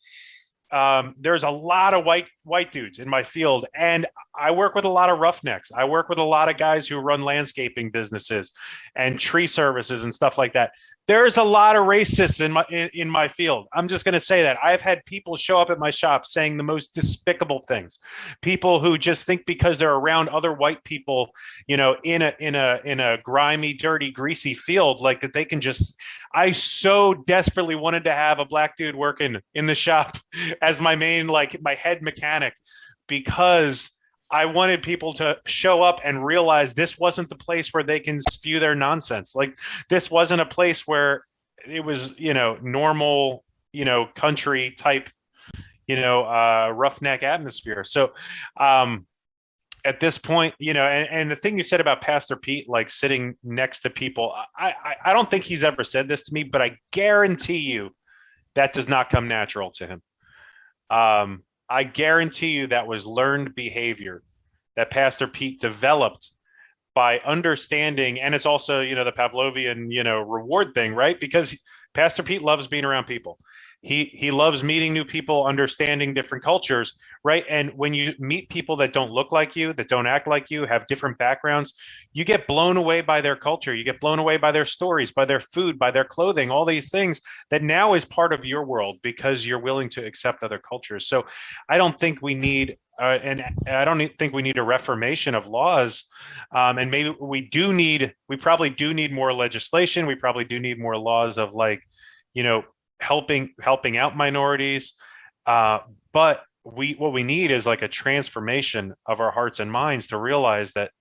there's a lot of white dudes in my field, and I work with a lot of roughnecks. I work with a lot of guys who run landscaping businesses and tree services and stuff like that. There's a lot of racists in my field. I'm just going to say that. I've had people show up at my shop saying the most despicable things. People who just think because they're around other white people, in a grimy, dirty, greasy field, like that they can just. I so desperately wanted to have a black dude working in the shop as my main, my head mechanic, because I wanted people to show up and realize this wasn't the place where they can spew their nonsense. Like, this wasn't a place where it was, normal, country type, roughneck atmosphere. So, at this point, and the thing you said about Pastor Pete, like sitting next to people, I don't think he's ever said this to me, but I guarantee you that does not come natural to him. I guarantee you that was learned behavior that Pastor Pete developed by understanding. And it's also, the Pavlovian, reward thing, right? Because Pastor Pete loves being around people. he loves meeting new people, understanding different cultures, right? And when you meet people that don't look like you, that don't act like you, have different backgrounds, you get blown away by their culture. You get blown away by their stories, by their food, by their clothing, all these things that now is part of your world because you're willing to accept other cultures. So I don't think we need and I don't think we need a reformation of laws. And maybe we probably do need more legislation. We probably do need more laws of, like, helping out minorities. But what we need is like a transformation of our hearts and minds to realize that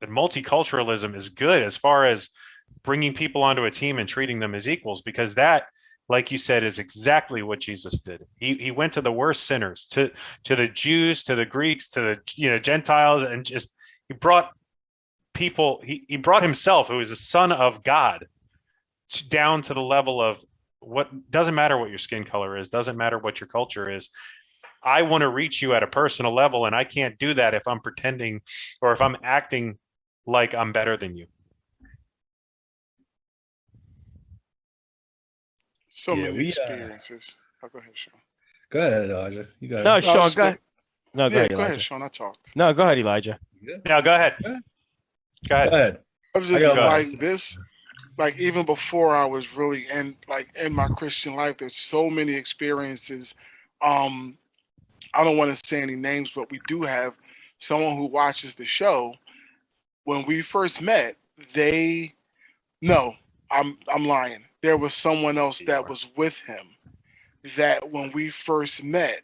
multiculturalism is good as far as bringing people onto a team and treating them as equals, because that, like you said, is exactly what Jesus did. He went to the worst sinners, to the Jews, to the Greeks, to the Gentiles, and just he brought people. He brought himself, who is the Son of God, down to the level of what doesn't matter what your skin color is, doesn't matter what your culture is. I want to reach you at a personal level, and I can't do that if I'm pretending or if I'm acting like I'm better than you. So Yeah, many experiences. Go ahead, Shawn. Go ahead, Elijah. You got No, it. Shawn, go ahead. No, go Yeah, ahead, go Elijah. ahead, Shawn. I talked. No, go ahead, Elijah. No, go ahead. Go Go ahead. Go ahead. I was I just got like one. this, like even before I was really in my Christian life, there's so many experiences. I don't want to say any names, but we do have someone who watches the show. When we first met, I'm lying. There was someone else that was with him that when we first met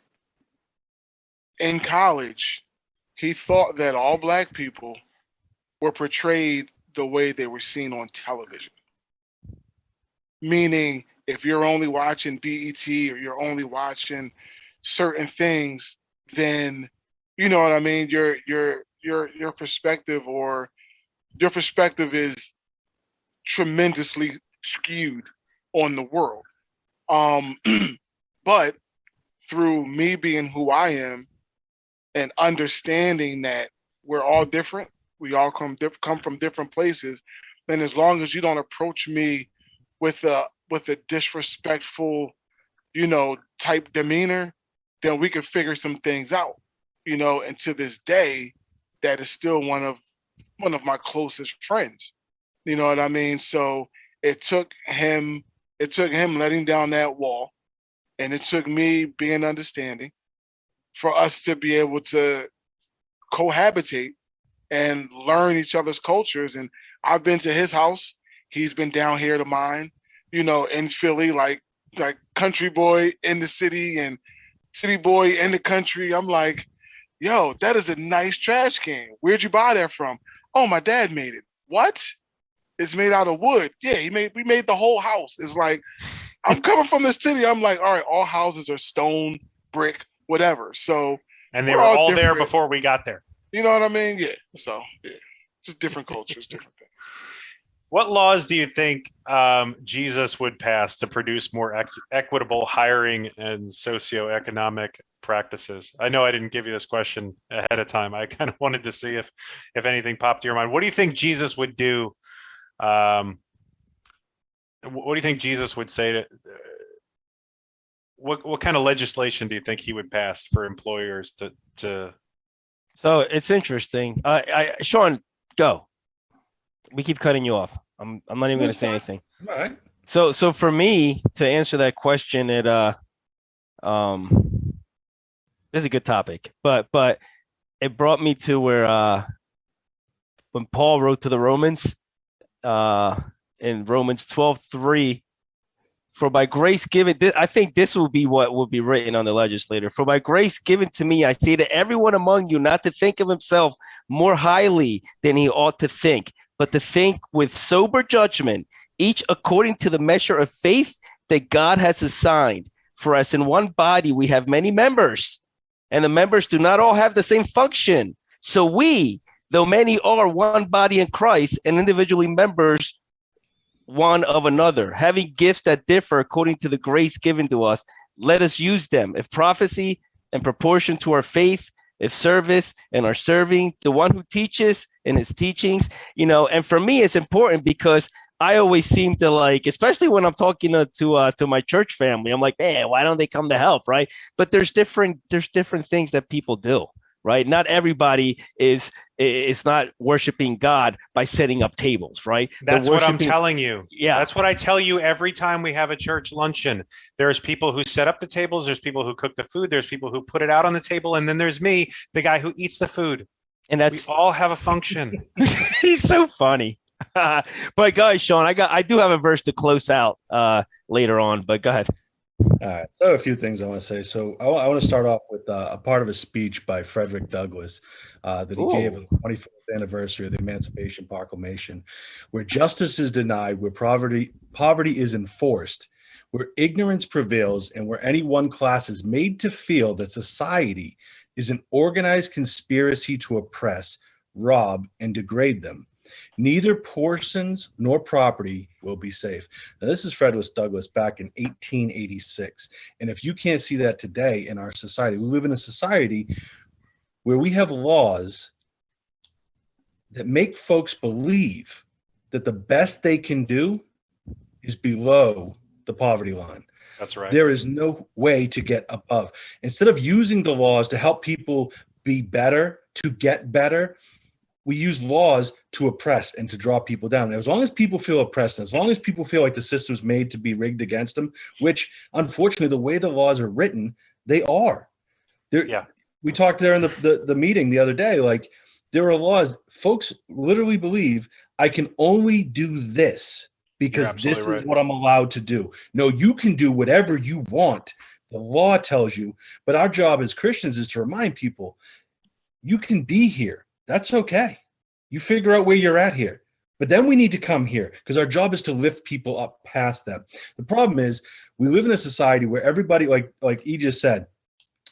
in college, he thought that all Black people were portrayed the way they were seen on television. Meaning, if you're only watching BET or you're only watching certain things, then you know what I mean. Your perspective is tremendously skewed on the world. But through me being who I am and understanding that we're all different, we all come from different places, then as long as you don't approach me with a disrespectful, type demeanor, then we can figure some things out. And to this day, that is still one of my closest friends. You know what I mean? So it took him letting down that wall, and it took me being understanding for us to be able to cohabitate and learn each other's cultures. And I've been to his house. He's been down here to mine, in Philly, like country boy in the city and city boy in the country. I'm like, yo, that is a nice trash can. Where'd you buy that from? Oh, my dad made it. What? It's made out of wood. Yeah, we made the whole house. It's like, I'm coming from the city. I'm like, all right, all houses are stone, brick, whatever. So, and they were all there before we got there. You know what I mean? Yeah. So, yeah, just different cultures, different things. What laws do you think Jesus would pass to produce more equitable hiring and socioeconomic practices? I know I didn't give you this question ahead of time. I kind of wanted to see if anything popped to your mind. What do you think Jesus would do? What do you think Jesus would say to? What kind of legislation do you think he would pass for employers to? So it's interesting. Shawn, go. We keep cutting you off. I'm not even going to say anything. All right. So for me to answer that question, it's a good topic, but it brought me to where when Paul wrote to the Romans in Romans 12:3, for by grace given, I think this will be what will be written on the legislator. For by grace given to me, I say to everyone among you not to think of himself more highly than he ought to think, but to think with sober judgment, each according to the measure of faith that God has assigned. For as in one body we have many members, and the members do not all have the same function. So we, though many are one body in Christ, and individually members one of another, having gifts that differ according to the grace given to us, let us use them. If prophecy, in proportion to our faith; if service, and our serving; the one who teaches in his teachings. And for me, it's important because I always seem to like, especially when I'm talking to my church family, I'm like, man, why don't they come to help, right? But there's different things that people do, right? Not everybody is not worshiping God by setting up tables, right? That's what I'm telling you. Yeah. That's what I tell you every time we have a church luncheon. There's people who set up the tables, there's people who cook the food, there's people who put it out on the table, and then there's me, the guy who eats the food. And we all have a function. He's so funny. But guys, Shawn, I do have a verse to close out later on, but go ahead. All right. So a few things I want to say. So I want to start off with a part of a speech by Frederick Douglass that he gave on the 24th anniversary of the Emancipation Proclamation, where justice is denied, where poverty is enforced, where ignorance prevails, and where any one class is made to feel that society is an organized conspiracy to oppress, rob, and degrade them. Neither persons nor property will be safe. Now, this is Frederick Douglass back in 1886. And if you can't see that today in our society, we live in a society where we have laws that make folks believe that the best they can do is below the poverty line. That's right. There is no way to get above. Instead of using the laws to help people be better, to get better, we use laws to oppress and to draw people down. And as long as people feel oppressed, as long as people feel like the system's made to be rigged against them, which unfortunately, the way the laws are written, they are. We talked there in the meeting the other day, like there are laws, folks literally believe I can only do this because this is what I'm allowed to do. No, you can do whatever you want. The law tells you, but our job as Christians is to remind people, you can be here. That's okay. You figure out where you're at here. But then we need to come here because our job is to lift people up past that. The problem is we live in a society where everybody, like E just said,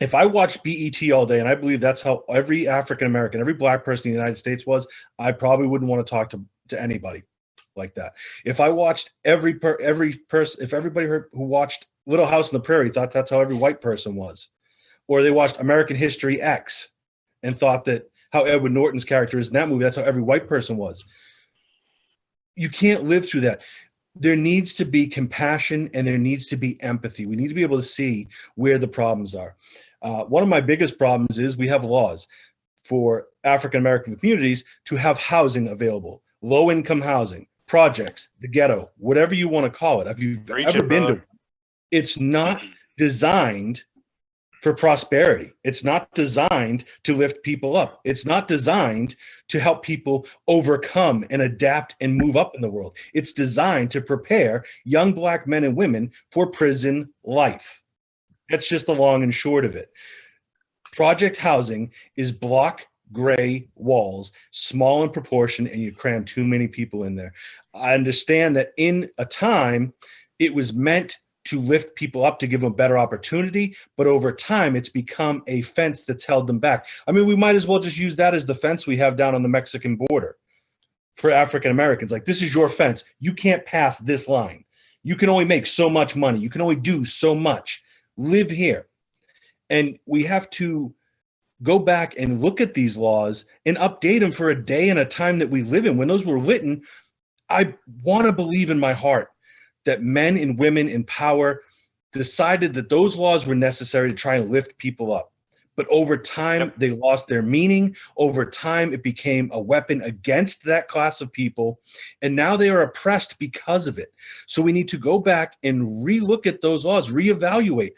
if I watched BET all day, and I believe that's how every African-American, every Black person in the United States was, I probably wouldn't want to talk to anybody like that. If I watched every person, if everybody who watched Little House on the Prairie thought that's how every white person was, or they watched American History X and thought that how Edward Norton's character is in that movie, that's how every white person was. You can't live through that. There needs to be compassion and there needs to be empathy. We need to be able to see where the problems are. One of my biggest problems is we have laws for African-American communities to have housing available, low-income housing, projects, the ghetto, whatever you want to call it. If you've ever been to it, it's not designed for prosperity. It's not designed to lift people up. It's not designed to help people overcome and adapt and move up in the world. It's designed to prepare young Black men and women for prison life. That's just the long and short of it. Project housing is block gray walls, small in proportion, and you cram too many people in there. I understand that in a time it was meant to lift people up, to give them a better opportunity. But over time, it's become a fence that's held them back. I mean, we might as well just use that as the fence we have down on the Mexican border for African Americans. Like, this is your fence. You can't pass this line. You can only make so much money. You can only do so much. Live here. And we have to go back and look at these laws and update them for a day and a time that we live in. When those were written, I want to believe in my heart that men and women in power decided that those laws were necessary to try and lift people up. But over time, they lost their meaning. Over time, it became a weapon against that class of people. And now they are oppressed because of it. So we need to go back and relook at those laws, reevaluate.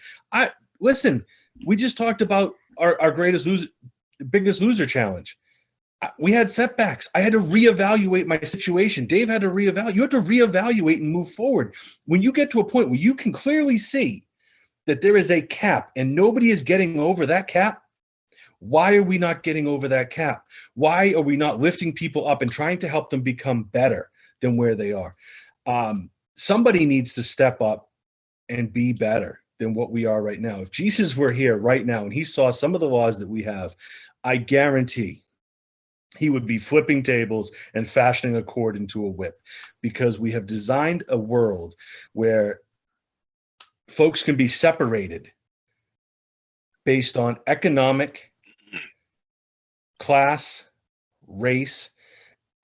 Listen, we just talked about our biggest loser challenge. We had setbacks. I had to reevaluate my situation. Dave had to reevaluate. You have to reevaluate and move forward. When you get to a point where you can clearly see that there is a cap and nobody is getting over that cap, why are we not getting over that cap? Why are we not lifting people up and trying to help them become better than where they are? Somebody needs to step up and be better than what we are right now. If Jesus were here right now and he saw some of the laws that we have, I guarantee he would be flipping tables and fashioning a cord into a whip, because we have designed a world where folks can be separated based on economic, class, race,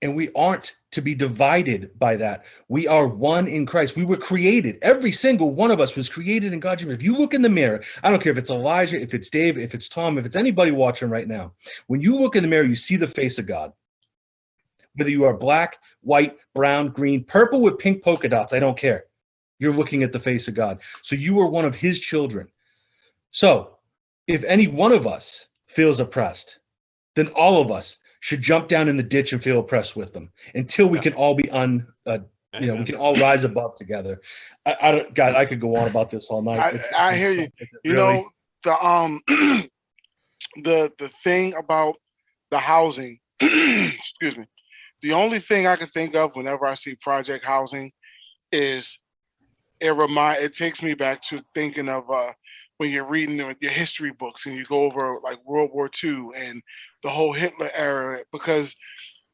And we aren't to be divided by that. We are one in Christ. We were created. Every single one of us was created in God's image. If you look in the mirror, I don't care if it's Elijah, if it's Dave, if it's Tom, if it's anybody watching right now. When you look in the mirror, you see the face of God. Whether you are black, white, brown, green, purple with pink polka dots, I don't care. You're looking at the face of God. So you are one of his children. So if any one of us feels oppressed, then all of us should jump down in the ditch and feel oppressed with them until we can all be we can all rise above together. I don't, God, I could go on about this all night. I hear you. You know, the the thing about the housing, excuse me, the only thing I can think of whenever I see project housing is it takes me back to thinking of when you're reading your history books and you go over like World War II and the whole Hitler era, because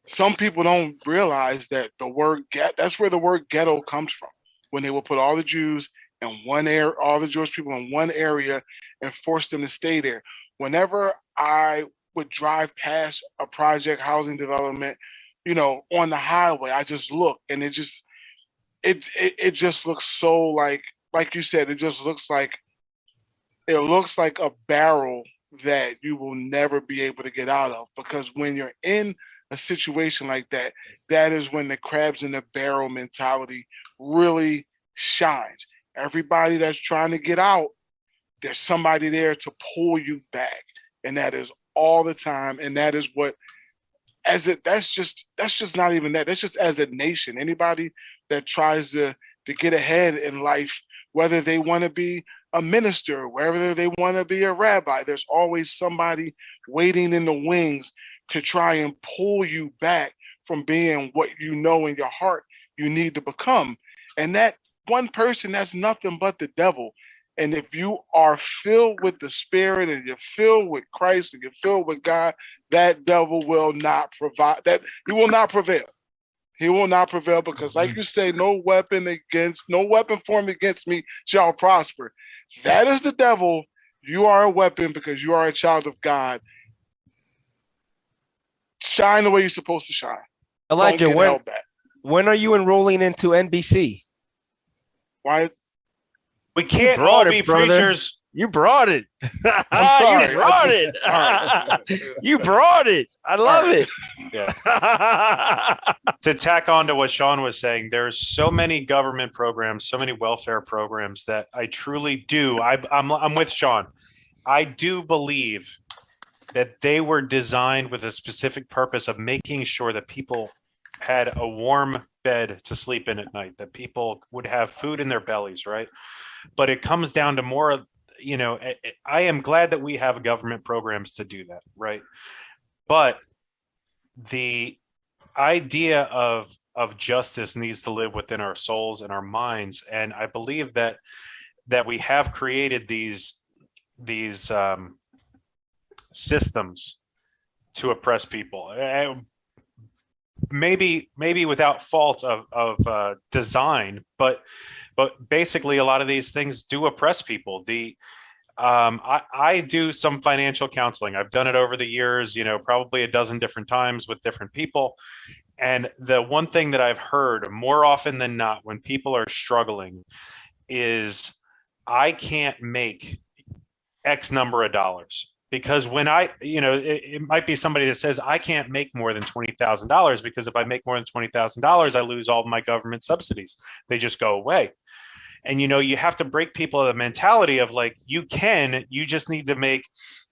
some people don't realize that that's where the word ghetto comes from. When they will put all the Jews in one area, all the Jewish people in one area and force them to stay there. Whenever I would drive past a project housing development, on the highway, I just look and it just looks so like you said, it looks like a barrel that you will never be able to get out of, because when you're in a situation like that, that is when the crabs in the barrel mentality really shines. Everybody that's trying to get out, there's somebody there to pull you back. And that is all the time. And that is what, that's just not even that. That's just as a nation. Anybody that tries to get ahead in life, whether they want to be a minister, whether they want to be a rabbi, there's always somebody waiting in the wings to try and pull you back from being what you know in your heart you need to become. And that one person, that's nothing but the devil. And if you are filled with the Spirit and you're filled with Christ and you're filled with God, that devil will not provide that. He will not prevail. He will not prevail, because like you say, no weapon formed against me shall prosper. That is the devil. You are a weapon because you are a child of God. Shine the way you're supposed to shine. Elijah, when are you enrolling into NBC? Why? We can't all be preachers. You brought it. I'm sorry. You brought it. Right. You brought it. I love it. Yeah. To tack on to what Shawn was saying, there's so many government programs, so many welfare programs that I truly do. I'm with Shawn. I do believe that they were designed with a specific purpose of making sure that people had a warm bed to sleep in at night, that people would have food in their bellies, right? But it comes down to more, I am glad that we have government programs to do that, right? But the idea of justice needs to live within our souls and our minds, and I believe that we have created these systems to oppress people. Maybe without fault of design, but basically a lot of these things do oppress people. I do some financial counseling. I've done it over the years, probably a dozen different times with different people. And the one thing that I've heard more often than not when people are struggling is, I can't make X number of dollars. Because when it might be somebody that says, I can't make more than $20,000 because if I make more than $20,000, I lose all of my government subsidies. They just go away. And, you have to break people of the mentality of like, you just need to make,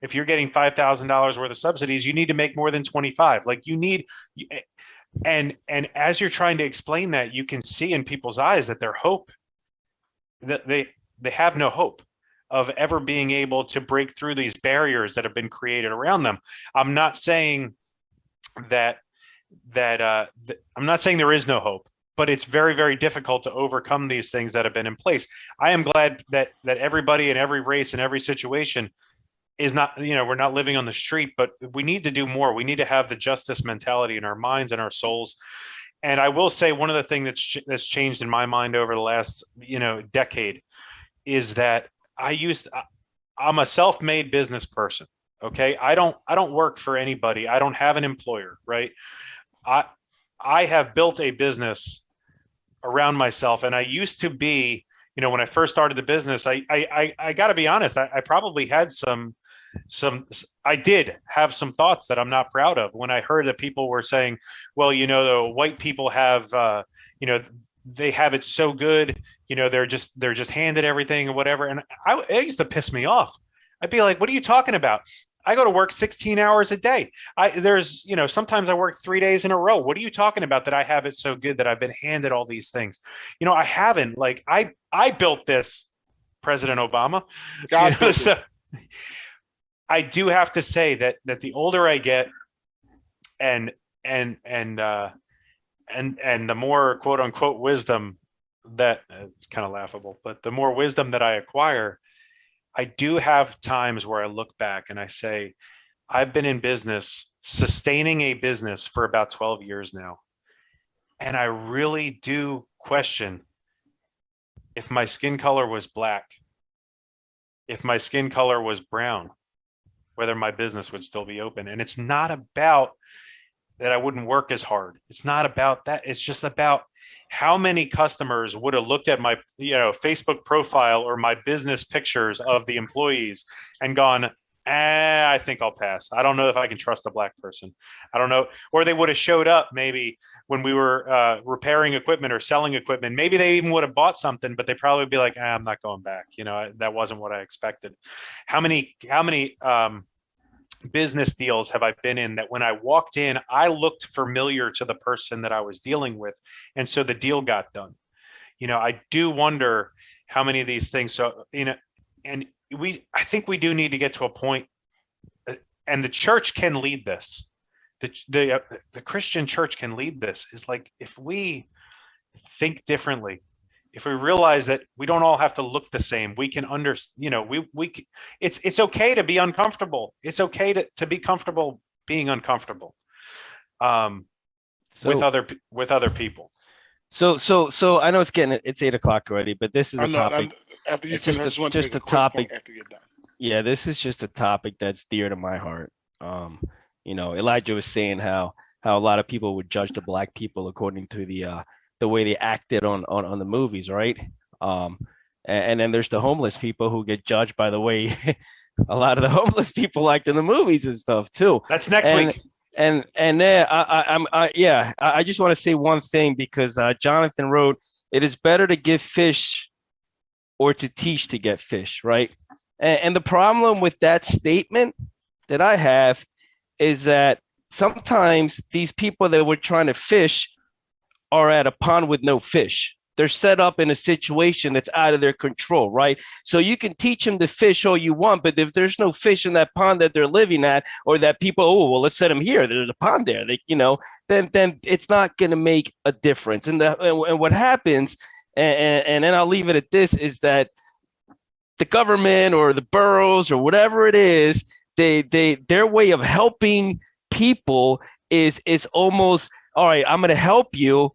if you're getting $5,000 worth of subsidies, you need to make more than 25. Like you need, and as you're trying to explain that, you can see in people's eyes that that they have no hope of ever being able to break through these barriers that have been created around them. I'm not saying that I'm not saying there is no hope, but it's very, very difficult to overcome these things that have been in place. I am glad that everybody in every race and every situation is not, we're not living on the street, but we need to do more. We need to have the justice mentality in our minds and our souls. And I will say one of the things that's changed in my mind over the last, decade is that I'm a self-made business person. Okay. I don't work for anybody. I don't have an employer, right? I have built a business around myself, and I used to be, when I first started the business, I got to be honest, I probably had I did have some thoughts that I'm not proud of when I heard that people were saying, well, the white people have, they have it so good, they're just handed everything or whatever. And it used to piss me off. I'd be like, what are you talking about? I go to work 16 hours a day. Sometimes I work 3 days in a row. What are you talking about that I have it so good that I've been handed all these things? I haven't. Like, I built this, President Obama. God built So it. I do have to say that the older I get, and the more quote unquote wisdom that it's kind of laughable, but the more wisdom that I acquire, I do have times where I look back and I say, I've been in business, sustaining a business for about 12 years now. And I really do question if my skin color was black, if my skin color was brown, whether my business would still be open. And it's not about that I wouldn't work as hard. It's not about that. It's just about how many customers would have looked at my, Facebook profile or my business pictures of the employees and gone, I think I'll pass. I don't know if I can trust a black person. I don't know. Or they would have showed up maybe when we were repairing equipment or selling equipment. Maybe they even would have bought something, but they probably would be like, I'm not going back. That wasn't what I expected. How many business deals have I been in that when I walked in, I looked familiar to the person that I was dealing with. And so the deal got done. I do wonder how many of these things. So, and I think we do need to get to a point, and the church can lead this. The Christian church can lead this, is like, if we think differently, if we realize that we don't all have to look the same, we can it's okay to be uncomfortable. It's okay to be comfortable being uncomfortable with other people. So I know it's 8:00 already, but this is a topic. After you It's finish, just I just want just to make a a quick topic. point after you're done. Yeah, this is just a topic that's dear to my heart. Elijah was saying how a lot of people would judge the black people according to the way they acted on the movies, right? And then there's the homeless people who get judged by the way a lot of the homeless people act in the movies and stuff too. That's next week. And I just want to say one thing, because Jonathan wrote, it is better to give fish or to teach to get fish, right? And the problem with that statement that I have is that sometimes these people that we're trying to fish are at a pond with no fish. They're set up in a situation that's out of their control, right? So you can teach them to fish all you want, but if there's no fish in that pond that they're living at, or that people, let's set them here, there's a pond there, then it's not going to make a difference. And what happens, and then I'll leave it at this, is that the government or the boroughs or whatever it is, their way of helping people is almost, all right, I'm going to help you,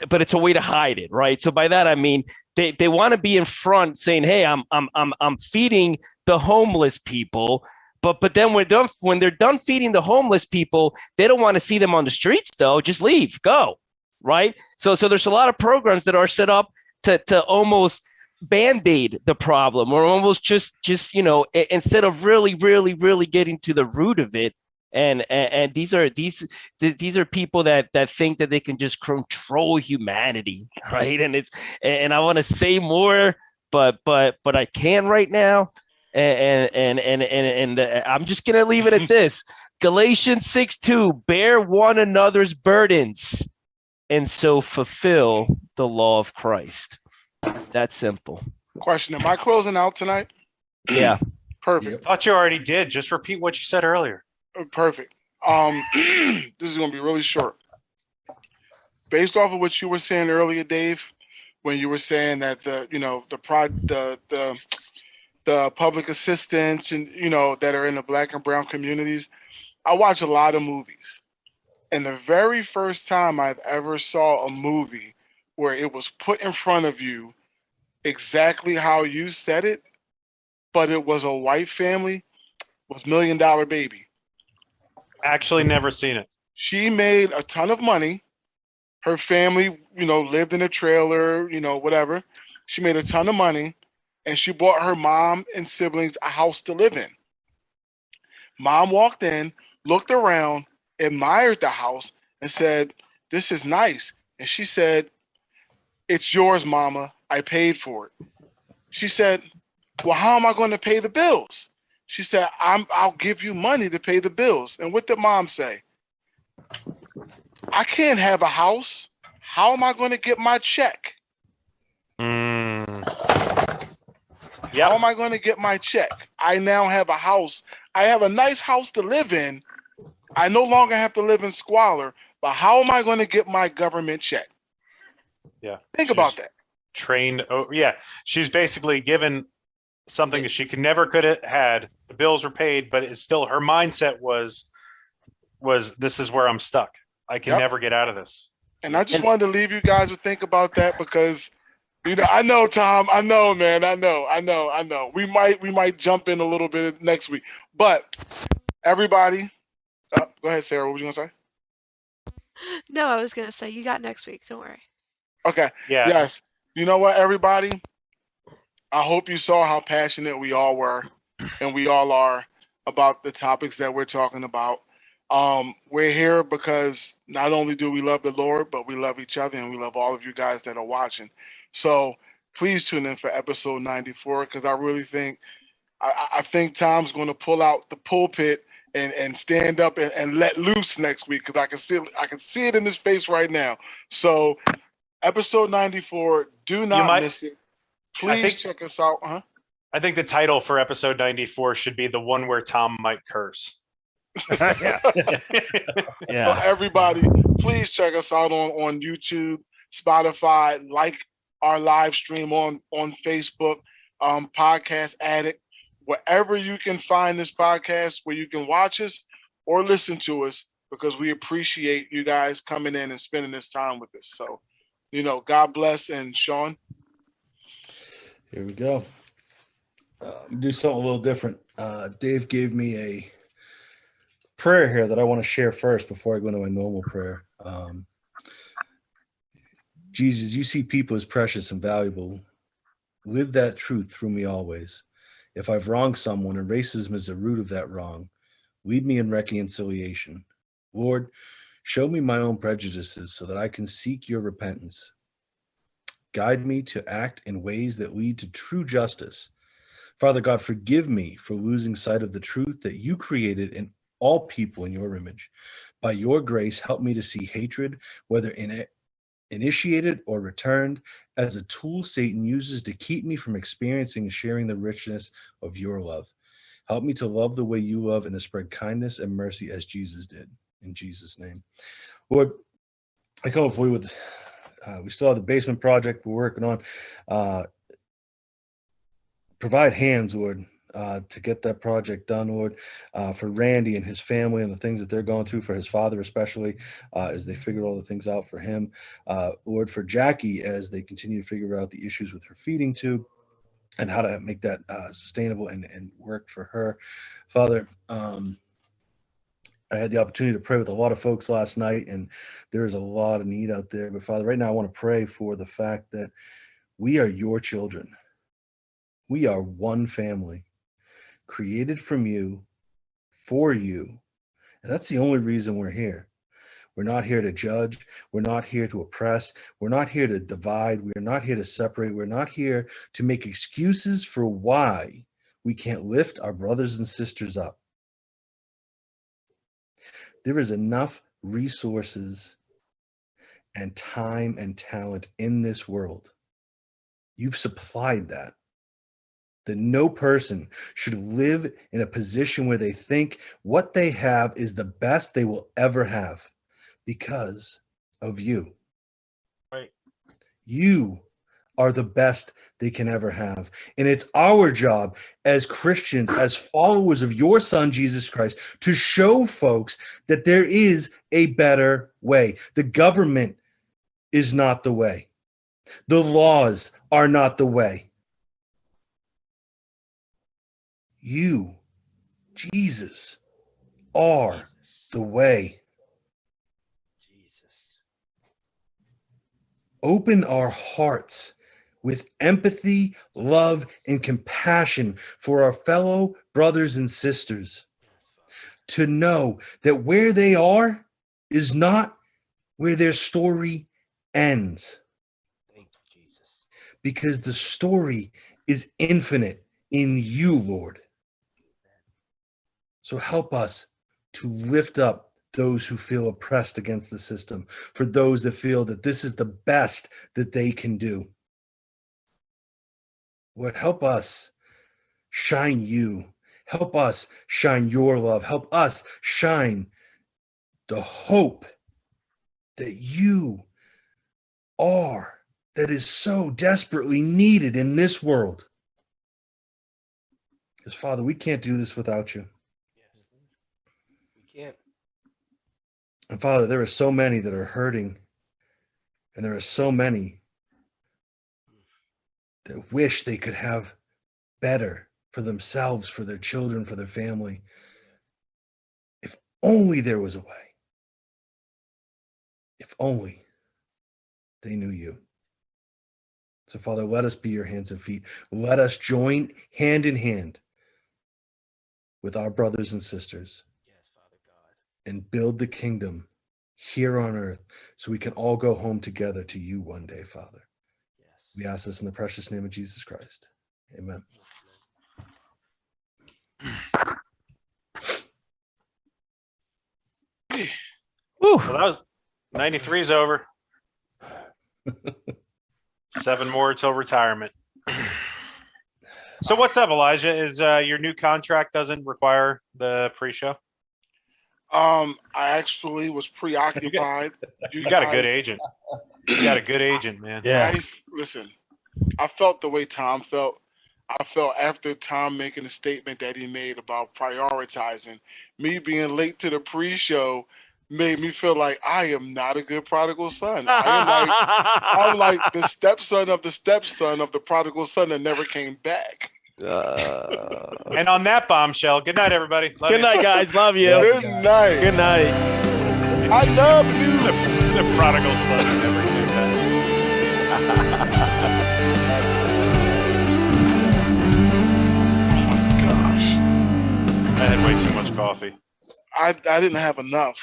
but it's a way to hide it, right? So by that I mean they want to be in front saying, hey, I'm feeding the homeless people, but then when they're done feeding the homeless people, they don't want to see them on the streets though. Just leave, go, right? So there's a lot of programs that are set up to almost band-aid the problem, or almost just instead of really getting to the root of it. And these are people that think that they can just control humanity, right? And I want to say more, but I can right now, and I'm just gonna leave it at this: Galatians 6:2, bear one another's burdens, and so fulfill the law of Christ. It's that simple. Question: am I closing out tonight? Yeah. Perfect. Thought you already did. Just repeat what you said earlier. Perfect. This is going to be really short. Based off of what you were saying earlier, Dave, when you were saying that the public assistants and that are in the black and brown communities, I watch a lot of movies, and the very first time I've ever saw a movie where it was put in front of you exactly how you said it, but it was a white family, was $1 Million Baby. Actually, never seen it. She made a ton of money. Her family, lived in a trailer, whatever. She made a ton of money, and she bought her mom and siblings a house to live in. Mom walked in, looked around, admired the house, and said, "This is nice." And she said, "It's yours, Mama. I paid for it." She said, "Well, how am I going to pay the bills?" She said, "I'll give you money to pay the bills." And what did Mom say? "I can't have a house. How am I going to get my check? How am I going to get my check? I now have a house. I have a nice house to live in. I no longer have to live in squalor, but how am I going to get my government check?" Yeah. Think about that. Trained. Oh, yeah. She's basically given something that she could have had. The bills were paid, but it's still her mindset was this is where I'm stuck. I can never get out of this. And I just wanted to leave you guys to think about that because, I know, Tom. I know, man. I know. We might jump in a little bit next week, but everybody, go ahead, Sarah. What were you gonna say? No, I was gonna say you got next week. Don't worry. Okay. Yeah. Yes. You know what, everybody? I hope you saw how passionate we all were, and we all are about the topics that we're talking about. We're here because not only do we love the Lord, but we love each other, and we love all of you guys that are watching. So please tune in for episode 94 because I really think I think Tom's going to pull out the pulpit and stand up and let loose next week because I can see it in his face right now. So episode 94, do not miss it. Please check us out. I think the title for episode 94 should be the one where Tom might curse. Yeah. So everybody, please check us out on YouTube, Spotify, like our live stream on Facebook, Podcast Addict, wherever you can find this podcast where you can watch us or listen to us because we appreciate you guys coming in and spending this time with us. So, God bless. And Shawn. Here we go. Do something a little different. Dave gave me a prayer here that I want to share first before I go into my normal prayer. Jesus, you see people as precious and valuable. Live that truth through me always. If I've wronged someone and racism is the root of that wrong, lead me in reconciliation. Lord, show me my own prejudices so that I can seek your repentance. Guide me to act in ways that lead to true justice. Father God, forgive me for losing sight of the truth that you created in all people in your image. By your grace, help me to see hatred, whether initiated or returned, as a tool Satan uses to keep me from experiencing and sharing the richness of your love. Help me to love the way you love and to spread kindness and mercy as Jesus did. In Jesus' name. Lord, I come before you with, we still have the basement project we're working on. Provide hands, Lord, to get that project done, Lord, for Randy and his family and the things that they're going through, for his father especially, as they figure all the things out for him. Lord, for Jackie, as they continue to figure out the issues with her feeding tube and how to make that sustainable and work for her. Father, I had the opportunity to pray with a lot of folks last night, and there is a lot of need out there. But Father, right now I want to pray for the fact that we are your children. We are one family, created from you, for you. And that's the only reason we're here. We're not here to judge. We're not here to oppress. We're not here to divide. We're not here to separate. We're not here to make excuses for why we can't lift our brothers and sisters up. There is enough resources and time and talent in this world. You've supplied that. That no person should live in a position where they think what they have is the best they will ever have because of you. Right. You are the best they can ever have. And it's our job as Christians, as followers of your son, Jesus Christ, to show folks that there is a better way. The government is not the way. The laws are not the way. You, Jesus, are the way. open our hearts with empathy, love, and compassion for our fellow brothers and sisters, to know that where they are is not where their story ends, Thank you, Jesus. because the story is infinite in you, Lord. So help us to lift up those who feel oppressed against the system, for those that feel that this is the best that they can do. Lord, help us shine you. Help us shine your love. Help us shine the hope that you are, that is so desperately needed in this world. Because, Father, we can't do this without you. Yes. We can't. And, Father, there are so many that are hurting, and there are so many that wish they could have better for themselves, for their children, for their family. If only there was a way. If only they knew you. So, Father, let us be your hands and feet. Let us join hand in hand with our brothers and sisters Yes, Father God. and build the kingdom here on earth so we can all go home together to you one day, Father. Yes. We ask this in the precious name of Jesus Christ. Amen. Woo. Well, that was 93's over. 7 more till retirement. So what's up, Elijah? Is your new contract doesn't require the pre-show? I actually was preoccupied. You got a good agent. You got a good agent, man. Yeah. Listen, I felt the way Tom felt. I felt after Tom making a statement that he made about prioritizing, me being late to the pre-show made me feel like I am not a good prodigal son. I'm like the stepson of the prodigal son that never came back. And on that bombshell, good night, everybody. Love Good you. night, guys. Love you. Good night. Good night. I love you. The prodigal son who never came back. Oh my gosh. I had way too much coffee. I didn't have enough.